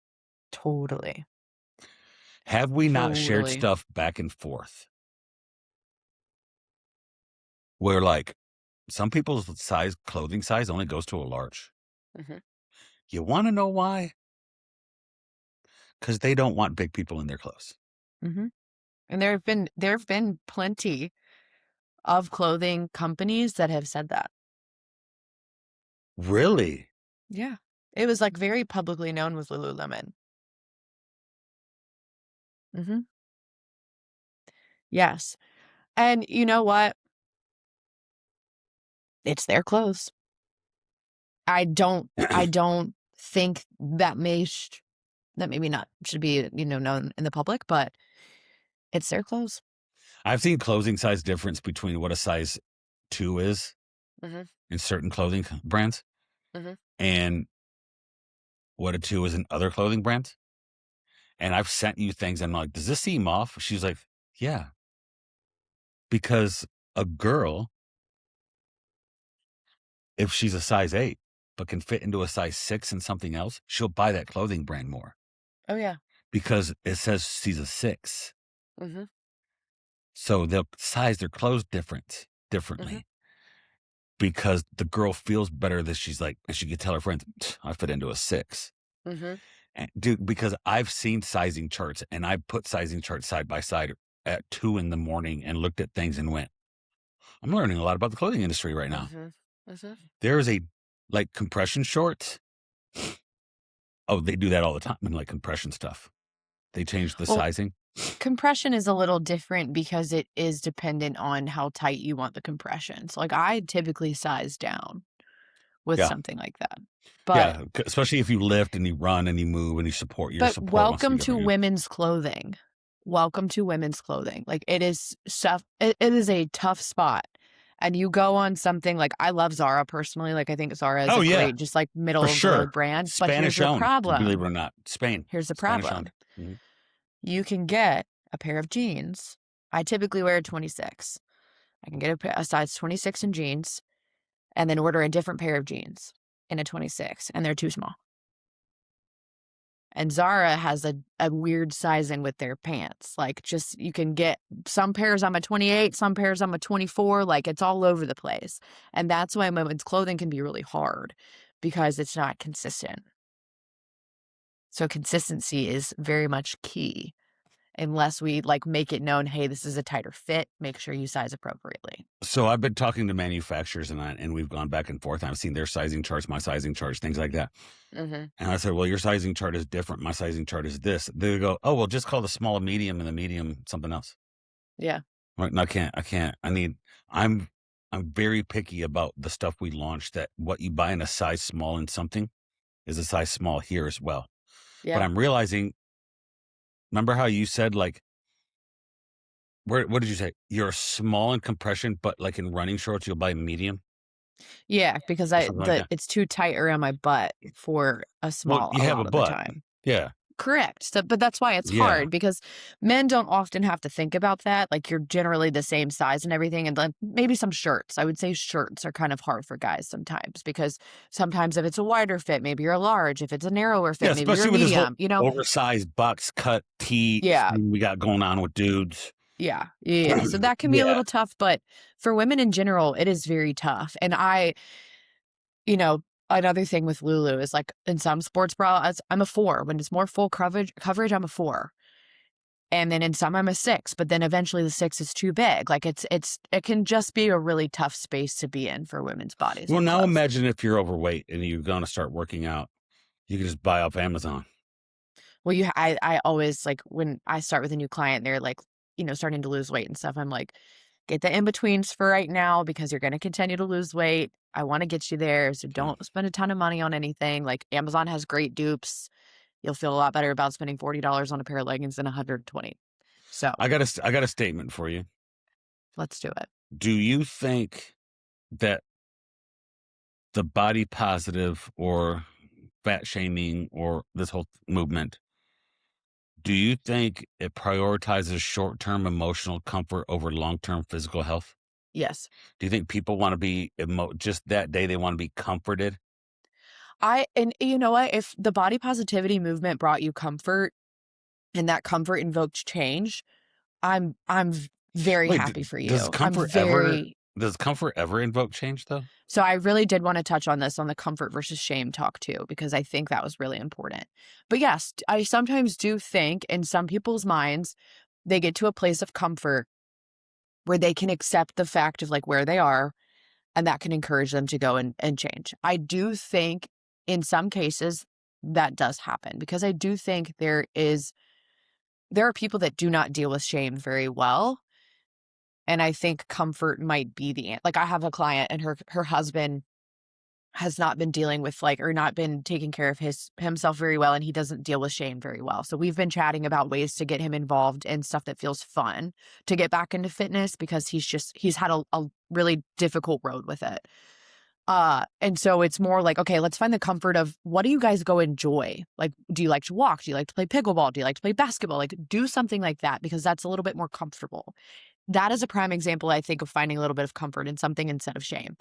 Totally. Have we not shared stuff back and forth? Where like some people's clothing size only goes to a large. You want to know why? Because they don't want big people in their clothes. And there have been plenty of clothing companies that have said that. Really? Yeah. It was like very publicly known with Lululemon. Yes. And you know what? It's their clothes. I don't think that maybe not should be, known in the public, but it's their clothes. I've seen clothing size difference between what a size 2 is in certain clothing brands and what a 2 is in other clothing brands. And I've sent you things and I'm like, does this seem off? She's like, yeah. Because a girl, if she's a size 8, but can fit into a size 6 and something else, she'll buy that clothing brand more. Oh, yeah. Because it says she's a 6. So they'll size their clothes differently. Because the girl feels better that she's like, and she can tell her friends, I fit into a 6. And dude, because I've seen sizing charts and I put sizing charts side by side at 2 a.m. and looked at things and went, I'm learning a lot about the clothing industry right now. There is like compression shorts. Oh, they do that all the time in like compression stuff. They change the sizing. Compression is a little different because it is dependent on how tight you want the compression. So like I typically size down with something like that. But especially if you lift and you run and you move and you support your support. Welcome to women's clothing. Welcome to women's clothing. Like it is it is a tough spot and you go on something like, I love Zara personally. Like, I think Zara is a great, just like middle of the road brand. But here's the problem. Believe it or not, Spain. Here's the Spanish problem. owned. You can get a pair of jeans. I typically wear a 26. I can get a size 26 in jeans and then order a different pair of jeans in a 26, and they're too small. And Zara has a weird sizing with their pants. Like, just, you can get some pairs I'm a 28, some pairs I'm a 24. Like, it's all over the place. And that's why women's clothing can be really hard, because it's not consistent. So consistency is very much key. Unless we like make it known, hey, this is a tighter fit, make sure you size appropriately. So I've been talking to manufacturers and we've gone back and forth. I've seen their sizing charts, my sizing charts, things like that. And I said, well, your sizing chart is different. My sizing chart is this. They go, oh, well, just call the small a medium and the medium something else. Yeah. Like, no, I can't. I'm very picky about the stuff we launch, that what you buy in a size small in something is a size small here as well. Yeah. But I'm realizing, remember how you said, like, what did you say? You're small in compression, but like in running shorts, you'll buy medium? Yeah, because it's too tight around my butt for a small. Well, you have a butt. Time. Yeah. Correct. So, but that's why it's hard, because men don't often have to think about that. Like, you're generally the same size and everything. And then maybe some shirts. I would say shirts are kind of hard for guys sometimes, because sometimes if it's a wider fit, maybe you're a large. If it's a narrower fit, maybe you're a medium. You know, oversized box cut tee. Yeah. We got going on with dudes. Yeah. So that can be a little tough, but for women in general, it is very tough. And another thing with Lulu is, like, in some sports bras, I'm a 4. When it's more full coverage, I'm a 4. And then in some, I'm a 6. But then eventually the 6 is too big. Like, it can just be a really tough space to be in for women's bodies. Well, now imagine if you're overweight and you're going to start working out, you can just buy off Amazon. Well, I always, like, when I start with a new client, they're like, starting to lose weight and stuff, I'm like, get the in-betweens for right now, because you're going to continue to lose weight. I want to get you there. So don't spend a ton of money on anything. Like, Amazon has great dupes. You'll feel a lot better about spending $40 on a pair of leggings than $120. So I got a statement for you. Let's do it. Do you think that the body positive or fat shaming or this whole movement, do you think it prioritizes short-term emotional comfort over long-term physical health? Yes. Do you think people want to be just that day they want to be comforted? And you know what? If the body positivity movement brought you comfort and that comfort invoked change, I'm very happy for you. Does comfort ever invoke change, though? So I really did want to touch on this, on the comfort versus shame talk too, because I think that was really important. But yes, I sometimes do think in some people's minds, they get to a place of comfort where they can accept the fact of, like, where they are, and that can encourage them to go and change. I do think in some cases that does happen, because I do think there are people that do not deal with shame very well. And I think comfort might be the answer. Like, I have a client, and her husband has not been dealing with, like, or not been taking care of himself very well, and he doesn't deal with shame very well. So we've been chatting about ways to get him involved in stuff that feels fun to get back into fitness, because he's had a really difficult road with it. And so it's more like, okay, let's find the comfort of, what do you guys go enjoy? Like, do you like to walk? Do you like to play pickleball? Do you like to play basketball? Like, do something like that, because that's a little bit more comfortable. That is a prime example, I think, of finding a little bit of comfort in something instead of shame.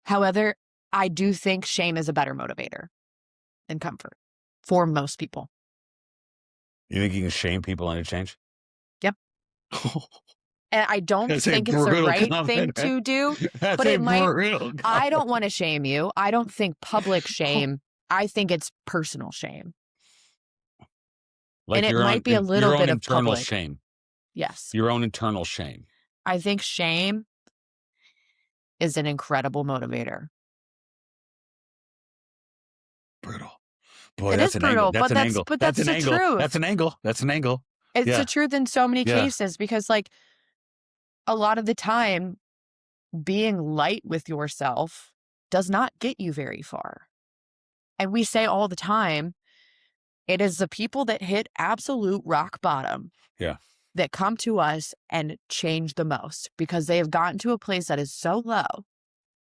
However, I do think shame is a better motivator than comfort for most people. You think you can shame people into change? Yep. And I don't think it's the right thing to do, but it might. I don't want to shame you. I don't think public shame. I think it's personal shame. Like, and it might be a little bit of internal public shame. Yes. Your own internal shame. I think shame is an incredible motivator. Brutal. Boy, it that's is brutal, but that's the truth. That's an angle. It's the truth in so many cases, because, like, a lot of the time, being light with yourself does not get you very far. And we say all the time, it is the people that hit absolute rock bottom that come to us and change the most because they have gotten to a place that is so low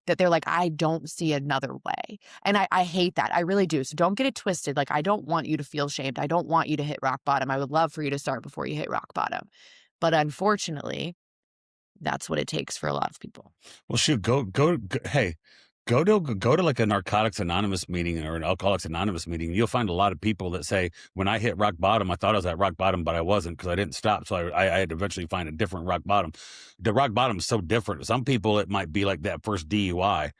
that they're like, I don't see another way. And I hate that. I really do. So don't get it twisted. Like, I don't want you to feel shamed. I don't want you to hit rock bottom. I would love for you to start before you hit rock bottom. But unfortunately, that's what it takes for a lot of people. Well, shoot, hey, go to like a Narcotics Anonymous meeting or an Alcoholics Anonymous meeting. You'll find a lot of people that say, when I hit rock bottom, I thought I was at rock bottom, but I wasn't because I didn't stop. So I had to eventually find a different rock bottom. The rock bottom is so different. Some people, it might be like that first DUI.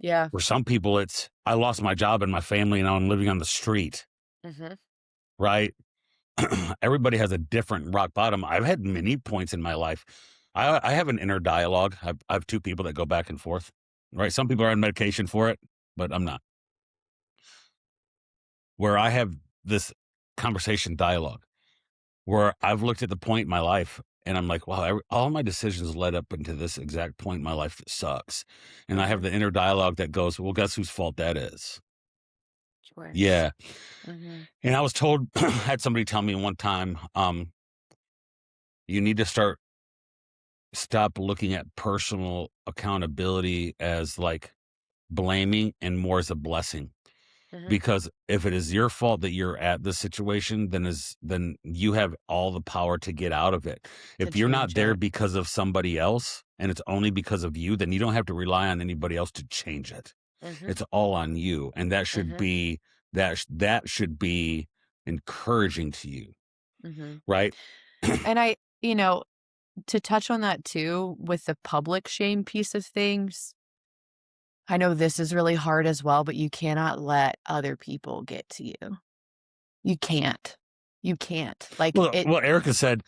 Yeah. For some people, it's, I lost my job and my family and now I'm living on the street. Mm-hmm. Right? Everybody has a different rock bottom. I've had many points in my life. I have an inner dialogue. I have two people that go back and forth. Right? Some people are on medication for it, but I'm not. Where I have this conversation dialogue where I've looked at the point in my life and I'm like, wow, all my decisions led up into this exact point in my life that sucks. And I have the inner dialogue that goes, well, guess whose fault that is? Sure. Yeah. Mm-hmm. And I was told, I had somebody tell me one time, you need to stop looking at personal accountability as like blaming and more as a blessing. Mm-hmm. Because if it is your fault that you're at this situation, then you have all the power to get out of it. If you're not there because of somebody else and it's only because of you, then you don't have to rely on anybody else to change it. Mm-hmm. It's all on you. And that should be that should be encouraging to you. Mm-hmm. Right? And to touch on that too, with the public shame piece of things, I know this is really hard as well, but you cannot let other people get to you. You can't. You can't. Like, well, Erica said,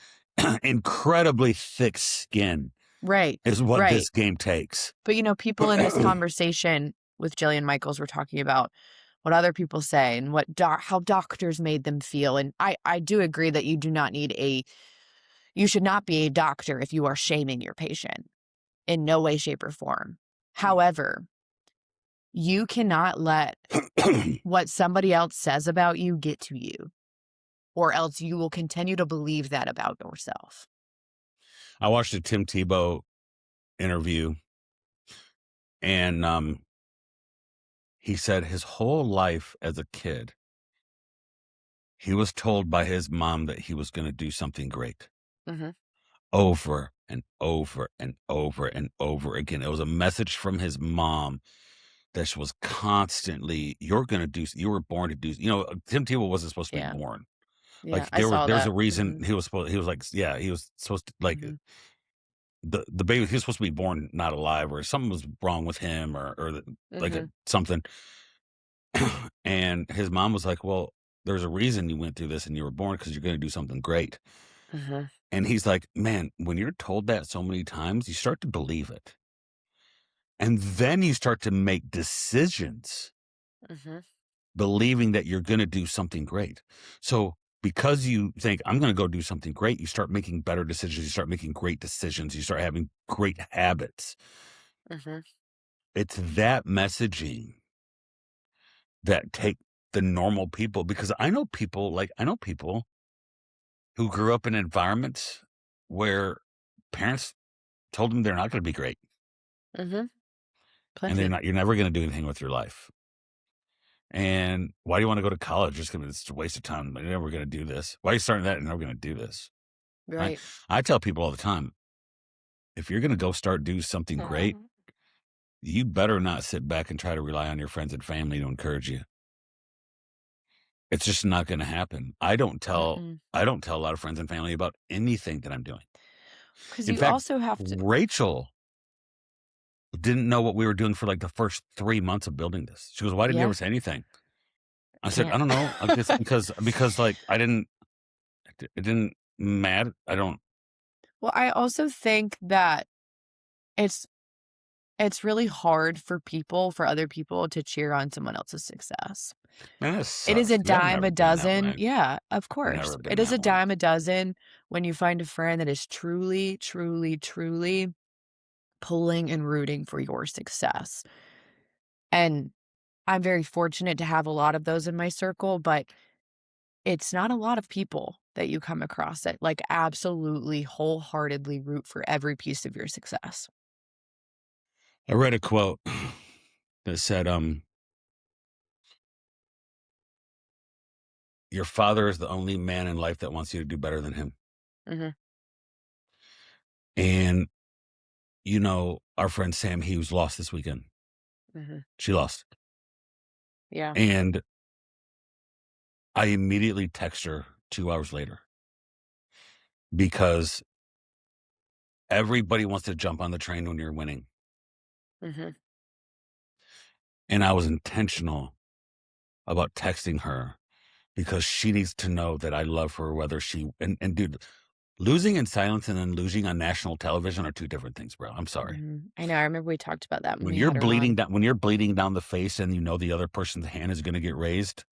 incredibly thick skin. Right. Is what this game takes. But, people in this conversation with Jillian Michaels were talking about what other people say and how doctors made them feel. And I do agree that you should not be a doctor if you are shaming your patient in no way, shape, or form. However, you cannot let what somebody else says about you get to you, or else you will continue to believe that about yourself. I watched a Tim Tebow interview, and he said his whole life as a kid, he was told by his mom that he was going to do something great. Mm-hmm. Over and over and over and over again. It was a message from his mom that was constantly, you were born to do, Tim Tebow wasn't supposed to be born. Yeah, like I saw there's that. a reason Mm-hmm. he was supposed to like the baby, he was supposed to be born not alive, or something was wrong with him or something. And his mom was like, well, there's a reason you went through this and you were born because you're going to do something great. Mm-hmm. And he's like, man, when you're told that so many times, you start to believe it. And then you start to make decisions believing that you're going to do something great. So because you think, I'm going to go do something great, you start making better decisions. You start making great decisions. You start having great habits. It's that messaging that take the normal people, because I know people who grew up in environments where parents told them they're not going to be great. And you're never going to do anything with your life. And why do you want to go to college? Just because it's a waste of time. You're never going to do this. Why are you starting that? You're never going to do this. Right. I tell people all the time, if you're going to go do something great, you better not sit back and try to rely on your friends and family to encourage you. It's just not going to happen. I don't tell a lot of friends and family about anything that I'm doing. Because you also have to. Rachel didn't know what we were doing for like the first 3 months of building this. She goes, why didn't you ever say anything? I said, I don't know. I guess because like it didn't matter. I don't. Well, I also think that it's really hard for other people to cheer on someone else's success. Man, it is a dime a dozen. Yeah, of course. It is a dime a dozen when you find a friend that is truly, truly, truly pulling and rooting for your success. And I'm very fortunate to have a lot of those in my circle, but it's not a lot of people that you come across that like absolutely wholeheartedly root for every piece of your success. I read a quote that said, your father is the only man in life that wants you to do better than him. Mhm. And, you know, our friend Sam Hughes lost this weekend. Mhm. She lost. Yeah. And I immediately text her 2 hours later because everybody wants to jump on the train when you're winning. Mhm. And I was intentional about texting her because she needs to know that I love her, whether she, and dude, losing in silence and then losing on national television are two different things, bro. I'm sorry. Mhm. I know, I remember we talked about that when When we you're had her bleeding on. down, when you're bleeding down the face and you know the other person's hand is going to get raised,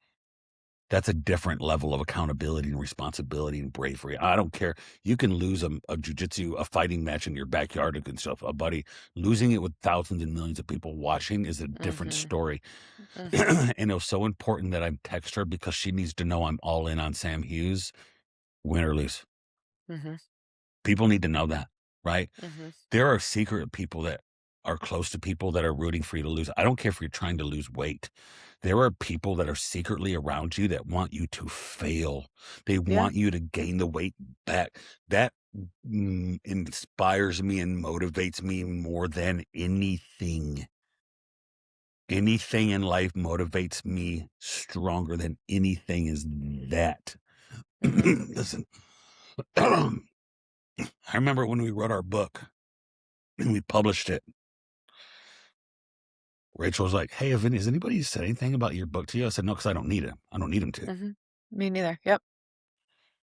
that's a different level of accountability and responsibility and bravery. I don't care. You can lose a jujitsu, a fighting match in your backyard against a buddy. Losing it with thousands and millions of people watching is a different Mhm. story. Mhm. And it was so important that I text her because she needs to know I'm all in on Sam Hughes, win or lose. Mhm. People need to know that, right? Mhm. There are secret people that are close to people that are rooting for you to lose. I don't care if you're trying to lose weight. There are people that are secretly around you that want you to fail. They Yeah. want you to gain the weight back. That inspires me and motivates me more than anything. Anything in life motivates me stronger than anything is that. Mhm. Listen, I remember when we wrote our book and we published it. Rachel was like, "Hey, has anybody said anything about your book to you?" I said, "No, because I don't need it. I don't need them to." Mhm. Me neither. Yep.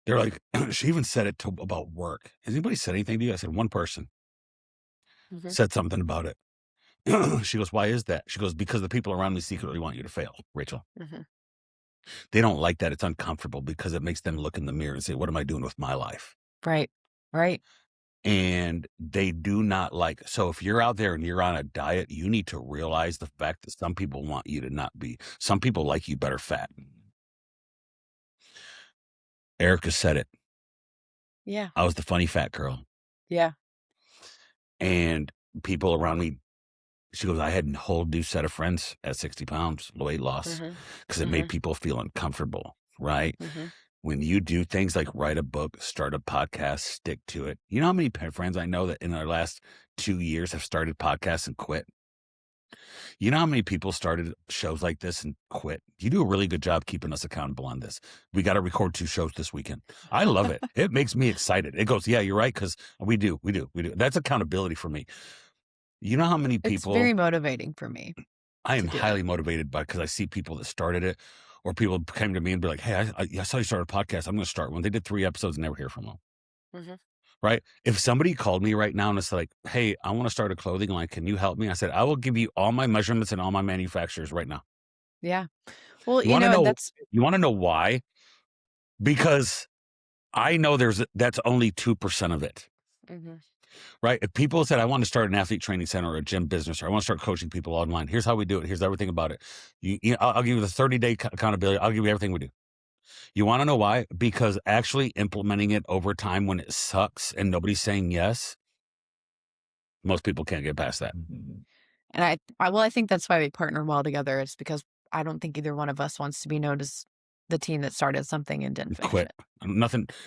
They're like, she even said it about work. Has anybody said anything to you? I said, one person Mhm. said something about it. She goes, "Why is that?" She goes, "Because the people around me secretly want you to fail, Rachel. Mhm. They don't like that. It's uncomfortable because it makes them look in the mirror and say, what am I doing with my life?" Right. Right. And they do not like. So if you're out there and you're on a diet, you need to realize the fact that some people want you to not be. Some people like you better fat. Erica said it. Yeah. I was the funny fat girl. Yeah. And people around me, she goes, I had a whole new set of friends at 60 pounds, weight loss, Mhm. because it made Mhm. people feel uncomfortable, right? Mhm. When you do things like write a book, start a podcast, stick to it. You know how many friends I know that in our last 2 years have started podcasts and quit? You know how many people started shows like this and quit? You do a really good job keeping us accountable on this. We got to record 2 shows this weekend. I love it. It makes me excited. It goes, yeah, you're right, because we do. That's accountability for me. You know how many It's people very motivating for me I am to do it. highly motivated by, because I see people that started it, or people came to me and be like, "Hey, I saw you started a podcast. I'm going to start one." They did 3 episodes and never hear from them. Mhm. Right? If somebody called me right now and it's like, "Hey, I want to start a clothing line. Can you help me?" I said, "I will give you all my measurements and all my manufacturers right now." Yeah. Well, You want to and know? that's You want to know why? Because I know that's only 2% of it. Mhm. Right? If people said, "I want to start an athlete training center or a gym business, or I want to start coaching people online. Here's how we do it. Here's everything about it. I'll give you the 30-day accountability. I'll give you everything we do." You want to know why? Because actually implementing it over time when it sucks and nobody's saying yes, most people can't get past that. and I think that's why we partner well together. It's because I don't think either one of us wants to be known as the team that started something and didn't finish Quit. it.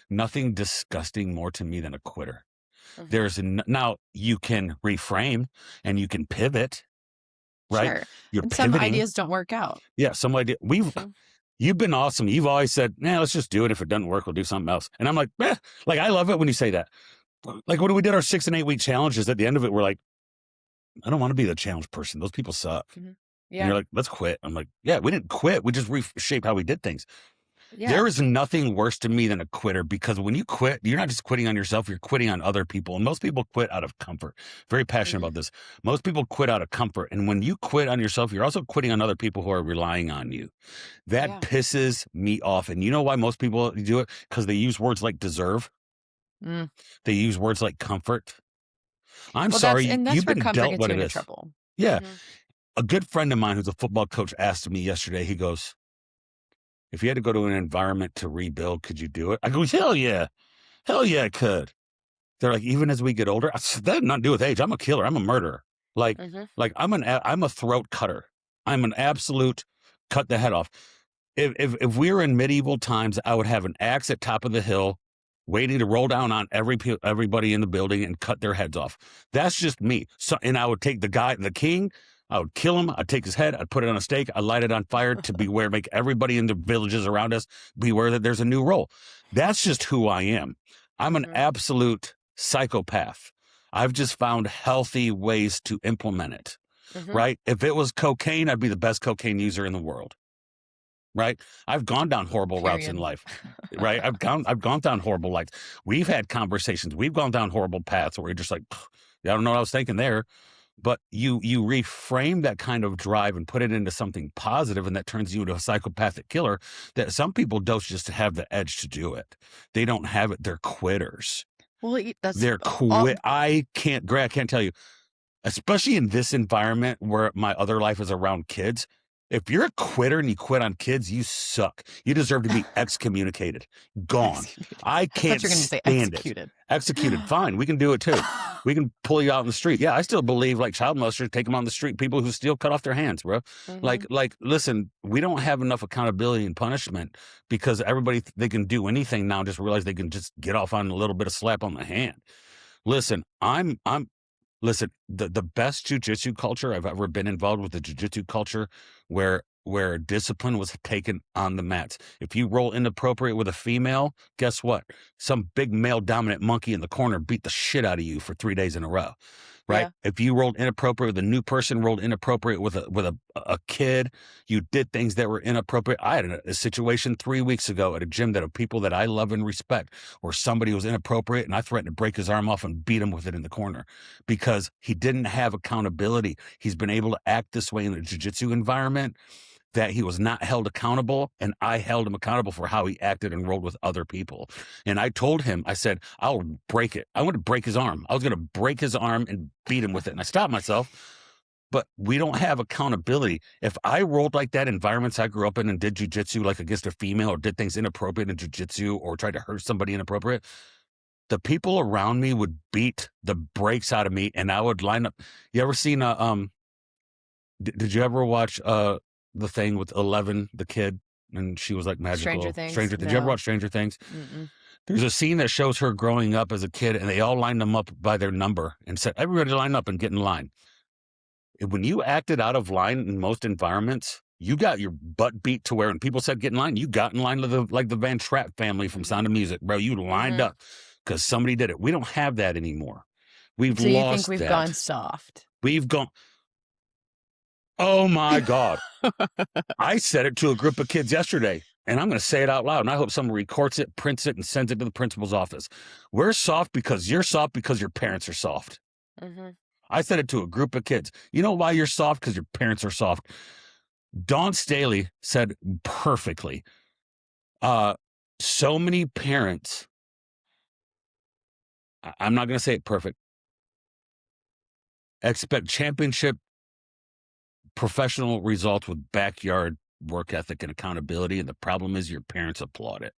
Nothing disgusting more to me than a quitter. Mhm. Now you can reframe and you can pivot, right? Sure. You're And some pivoting. ideas don't work out. Yeah, some idea. Mhm. You've been awesome. You've always said, "Nah, let's just do it. If it doesn't work, we'll do something else." And I'm like, like, I love it when you say that. Like when we did our 6 and 8 week challenges, at the end of it, we're like, I don't want to be the challenge person. Those people suck. Mhm. And you're Yeah. like, let's quit. I'm like, yeah, we didn't quit. We just reshaped how we did things. Yeah. There is nothing worse to me than a quitter, because when you quit, you're not just quitting on yourself, you're quitting on other people. And most people quit out of comfort. Very passionate Mhm. about this. Most people quit out of comfort. And when you quit on yourself, you're also quitting on other people who are relying on you. That Yeah. pisses me off. And you know why most people do it? Because they use words like deserve. Mm. They use words like comfort. I'm Well, sorry, that's you've where been comfort dealt gets what you it into is. trouble. Yeah. Mhm. A good friend of mine who's a football coach asked me yesterday, he goes, if you had to go to an environment to rebuild, could you do it? I go, hell yeah, I could. They're like, even as we get older, that has nothing to do with age. I'm a killer. I'm a murderer. Like I'm a throat cutter. I'm an absolute cut the head off. If we were in medieval times, I would have an axe at top of the hill, waiting to roll down on everybody in the building and cut their heads off. That's just me. So, and I would take the king, I would kill him. I'd take his head. I'd put it on a stake. I'd light it on fire to make everybody in the villages around us beware that there's a new role. That's just who I am. I'm an absolute psychopath. I've just found healthy ways to implement it, right? If it was cocaine, I'd be the best cocaine user in the world, right? I've gone down horrible routes in life, right? I've gone down horrible lights. We've had conversations. We've gone down horrible paths where you're just like, I don't know what I was thinking there. But you reframe that kind of drive and put it into something positive, and that turns you into a psychopathic killer that some people don't just have the edge to do it. They don't have it. They're quitters. Well, I can't tell you, especially in this environment where my other life is around kids. If you're a quitter and you quit on kids, you suck. You deserve to be excommunicated. Gone. I can't stand it. Executed. Fine. We can do it too. We can pull you out in the street. Yeah, I still believe like child molesters, take them on the street. People who steal, cut off their hands, bro. Like, listen, we don't have enough accountability and punishment because everybody, they can do anything now. Just realize they can just get off on a little bit of slap on the hand. Listen, Listen, the best jujitsu culture I've ever been involved with, the jujitsu culture where discipline was taken on the mats. If you roll inappropriate with a female, guess what? Some big male dominant monkey in the corner beat the shit out of you for 3 days in a row, right? Yeah. If you rolled inappropriate with a new person, rolled inappropriate with a kid, you did things that were inappropriate. I had a situation 3 weeks ago at a gym that of people that I love and respect, where somebody was inappropriate and I threatened to break his arm off and beat him with it in the corner because he didn't have accountability. He's been able to act this way in the jiu-jitsu environment that he was not held accountable, and I held him accountable for how he acted and rolled with other people. And I told him, I said, I'll break it. I want to break his arm. I was going to break his arm and beat him with it. And I stopped myself. But we don't have accountability. If I rolled like that in environments I grew up in and did jujitsu like against a female or did things inappropriate in jujitsu or tried to hurt somebody inappropriate, the people around me would beat the brakes out of me, and I would line up. You ever seen did you ever watch the thing with 11, the kid, and she was like magical? Stranger Things. Did you ever watch Stranger Things? There's a scene that shows her growing up as a kid, and they all lined them up by their number and said, everybody line up and get in line. When you acted out of line in most environments, you got your butt beat to where when people said get in line, you got in line like the Van Trapp family from Sound of Music, bro. You lined up because somebody did it. We don't have that anymore. We've lost that. So you think we've gone soft? We've gone... Oh my God. I said it to a group of kids yesterday, and I'm going to say it out loud, and I hope someone records it, prints it, and sends it to the principal's office. We're soft because you're soft because your parents are soft. I said it to a group of kids. You know why you're soft? Because your parents are soft. Dawn Staley said perfectly, so many parents, I'm not going to say it perfect, expect championship professional results with backyard work ethic and accountability, and the problem is your parents applaud it.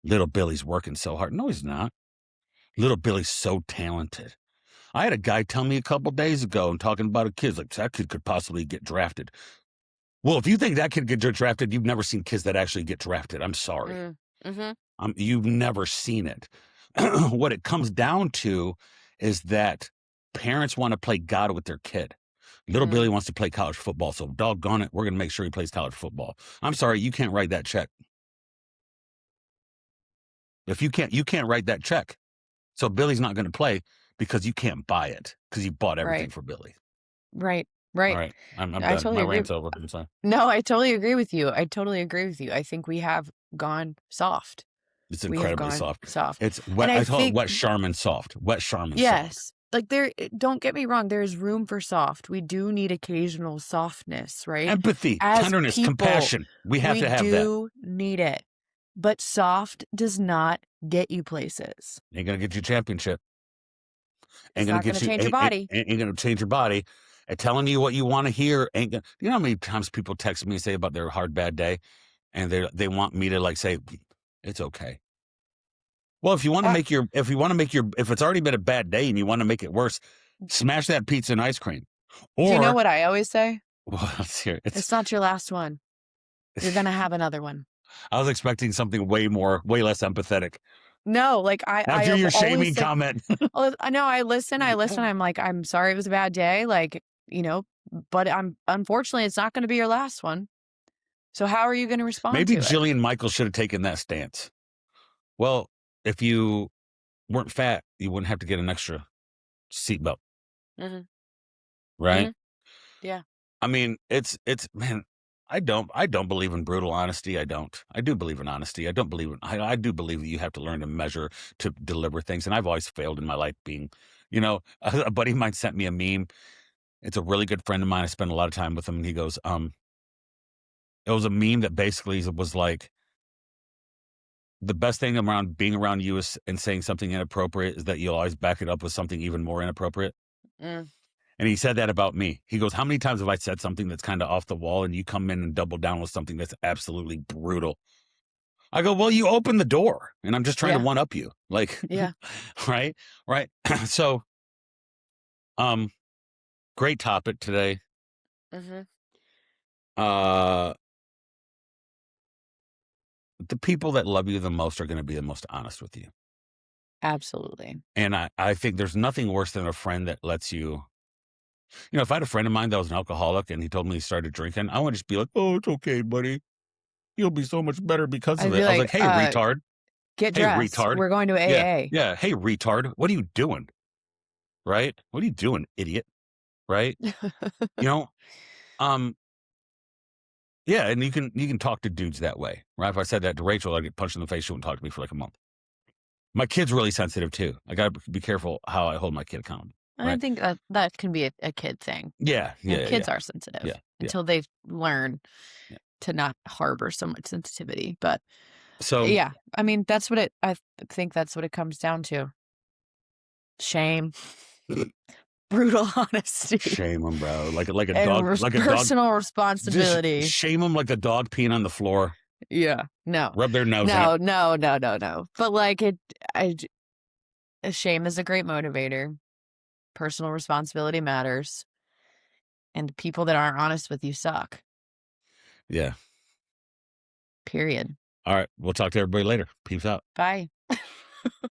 Little Billy's working so hard. No, he's not. Little Billy's so talented. I had a guy tell me a couple days ago and talking about a kid, like, that kid could possibly get drafted. Well, if you think that kid could get drafted, you've never seen kids that actually get drafted. I'm sorry. You've never seen it. What it comes down to is that parents want to play God with their kid. Little Billy wants to play college football, so doggone it, we're going to make sure he plays college football. I'm sorry, you can't write that check. If you can't write that check. So Billy's not going to play because you can't buy it because you bought everything for Billy. Right. All right, I'm done. Totally My rant's over. I'm sorry. No, I totally agree with you. I think we have gone soft. It's incredibly soft. It's wet. I call it wet Charmin soft. Wet Charmin soft. Like don't get me wrong, there's room for soft. We do need occasional softness, right? Empathy, tenderness, compassion. We have to have that. We do need it. But soft does not get you places. Ain't going to get you a championship. Ain't going to change your body. Ain't going to change your body. And telling you what you want to hear ain't going to... You know how many times people text me and say about their hard, bad day? and they want me to like say it's okay. Well, if it's already been a bad day and you want to make it worse, smash that pizza and ice cream. Or do you know what I always say? Well, let's hear it. It's not your last one. You're gonna have another one. I was expecting something way less empathetic. No, like After your shaming comment. I know. I listen. I'm like, I'm sorry it was a bad day. Like, but unfortunately, it's not going to be your last one. So how are you going to respond Maybe to Jillian Michaels should have taken that stance. Well, if you weren't fat, you wouldn't have to get an extra seatbelt. Mm-hmm. Right? Mm-hmm. Yeah. I mean, it's man, I don't believe in brutal honesty. I don't. I do believe in honesty. I don't believe in I do believe that you have to learn to measure to deliver things. And I've always failed in my life being, a buddy of mine sent me a meme. It's a really good friend of mine. I spend a lot of time with him, and he goes, it was a meme that basically was like, the best thing around being around you and saying something inappropriate is that you'll always back it up with something even more inappropriate. Mm. And he said that about me. He goes, how many times have I said something that's kind of off the wall and you come in and double down with something that's absolutely brutal? I go, well, you opened the door and I'm just trying to one up you. Like, yeah. Right. So, great topic today. Mm-hmm. The people that love you the most are going to be the most honest with you. Absolutely. And I think there's nothing worse than a friend that lets you, if I had a friend of mine that was an alcoholic and he told me he started drinking, I would just be like, oh, it's okay, buddy. You'll be so much better because of it. I was like, hey, retard. Get dressed. Hey, retard. We're going to AA. Yeah. Hey, retard. What are you doing? Right? What are you doing, idiot? Right? Yeah, and you can talk to dudes that way, right? If I said that to Rachel, I'd get punched in the face. She wouldn't talk to me for like a month. My kid's really sensitive too. I got to be careful how I hold my kid accountable. Right? I think that can be a kid thing. Yeah. Kids are sensitive until they learn to not harbor so much sensitivity. But yeah, I mean, I think that's what it comes down to. Shame. Brutal honesty. Shame them, bro. Like a dog. Like a personal responsibility. Just shame them like a dog peeing on the floor. Yeah. No. Rub their nose. No. But like shame is a great motivator. Personal responsibility matters. And people that aren't honest with you suck. Yeah. Period. All right. We'll talk to everybody later. Peace out. Bye.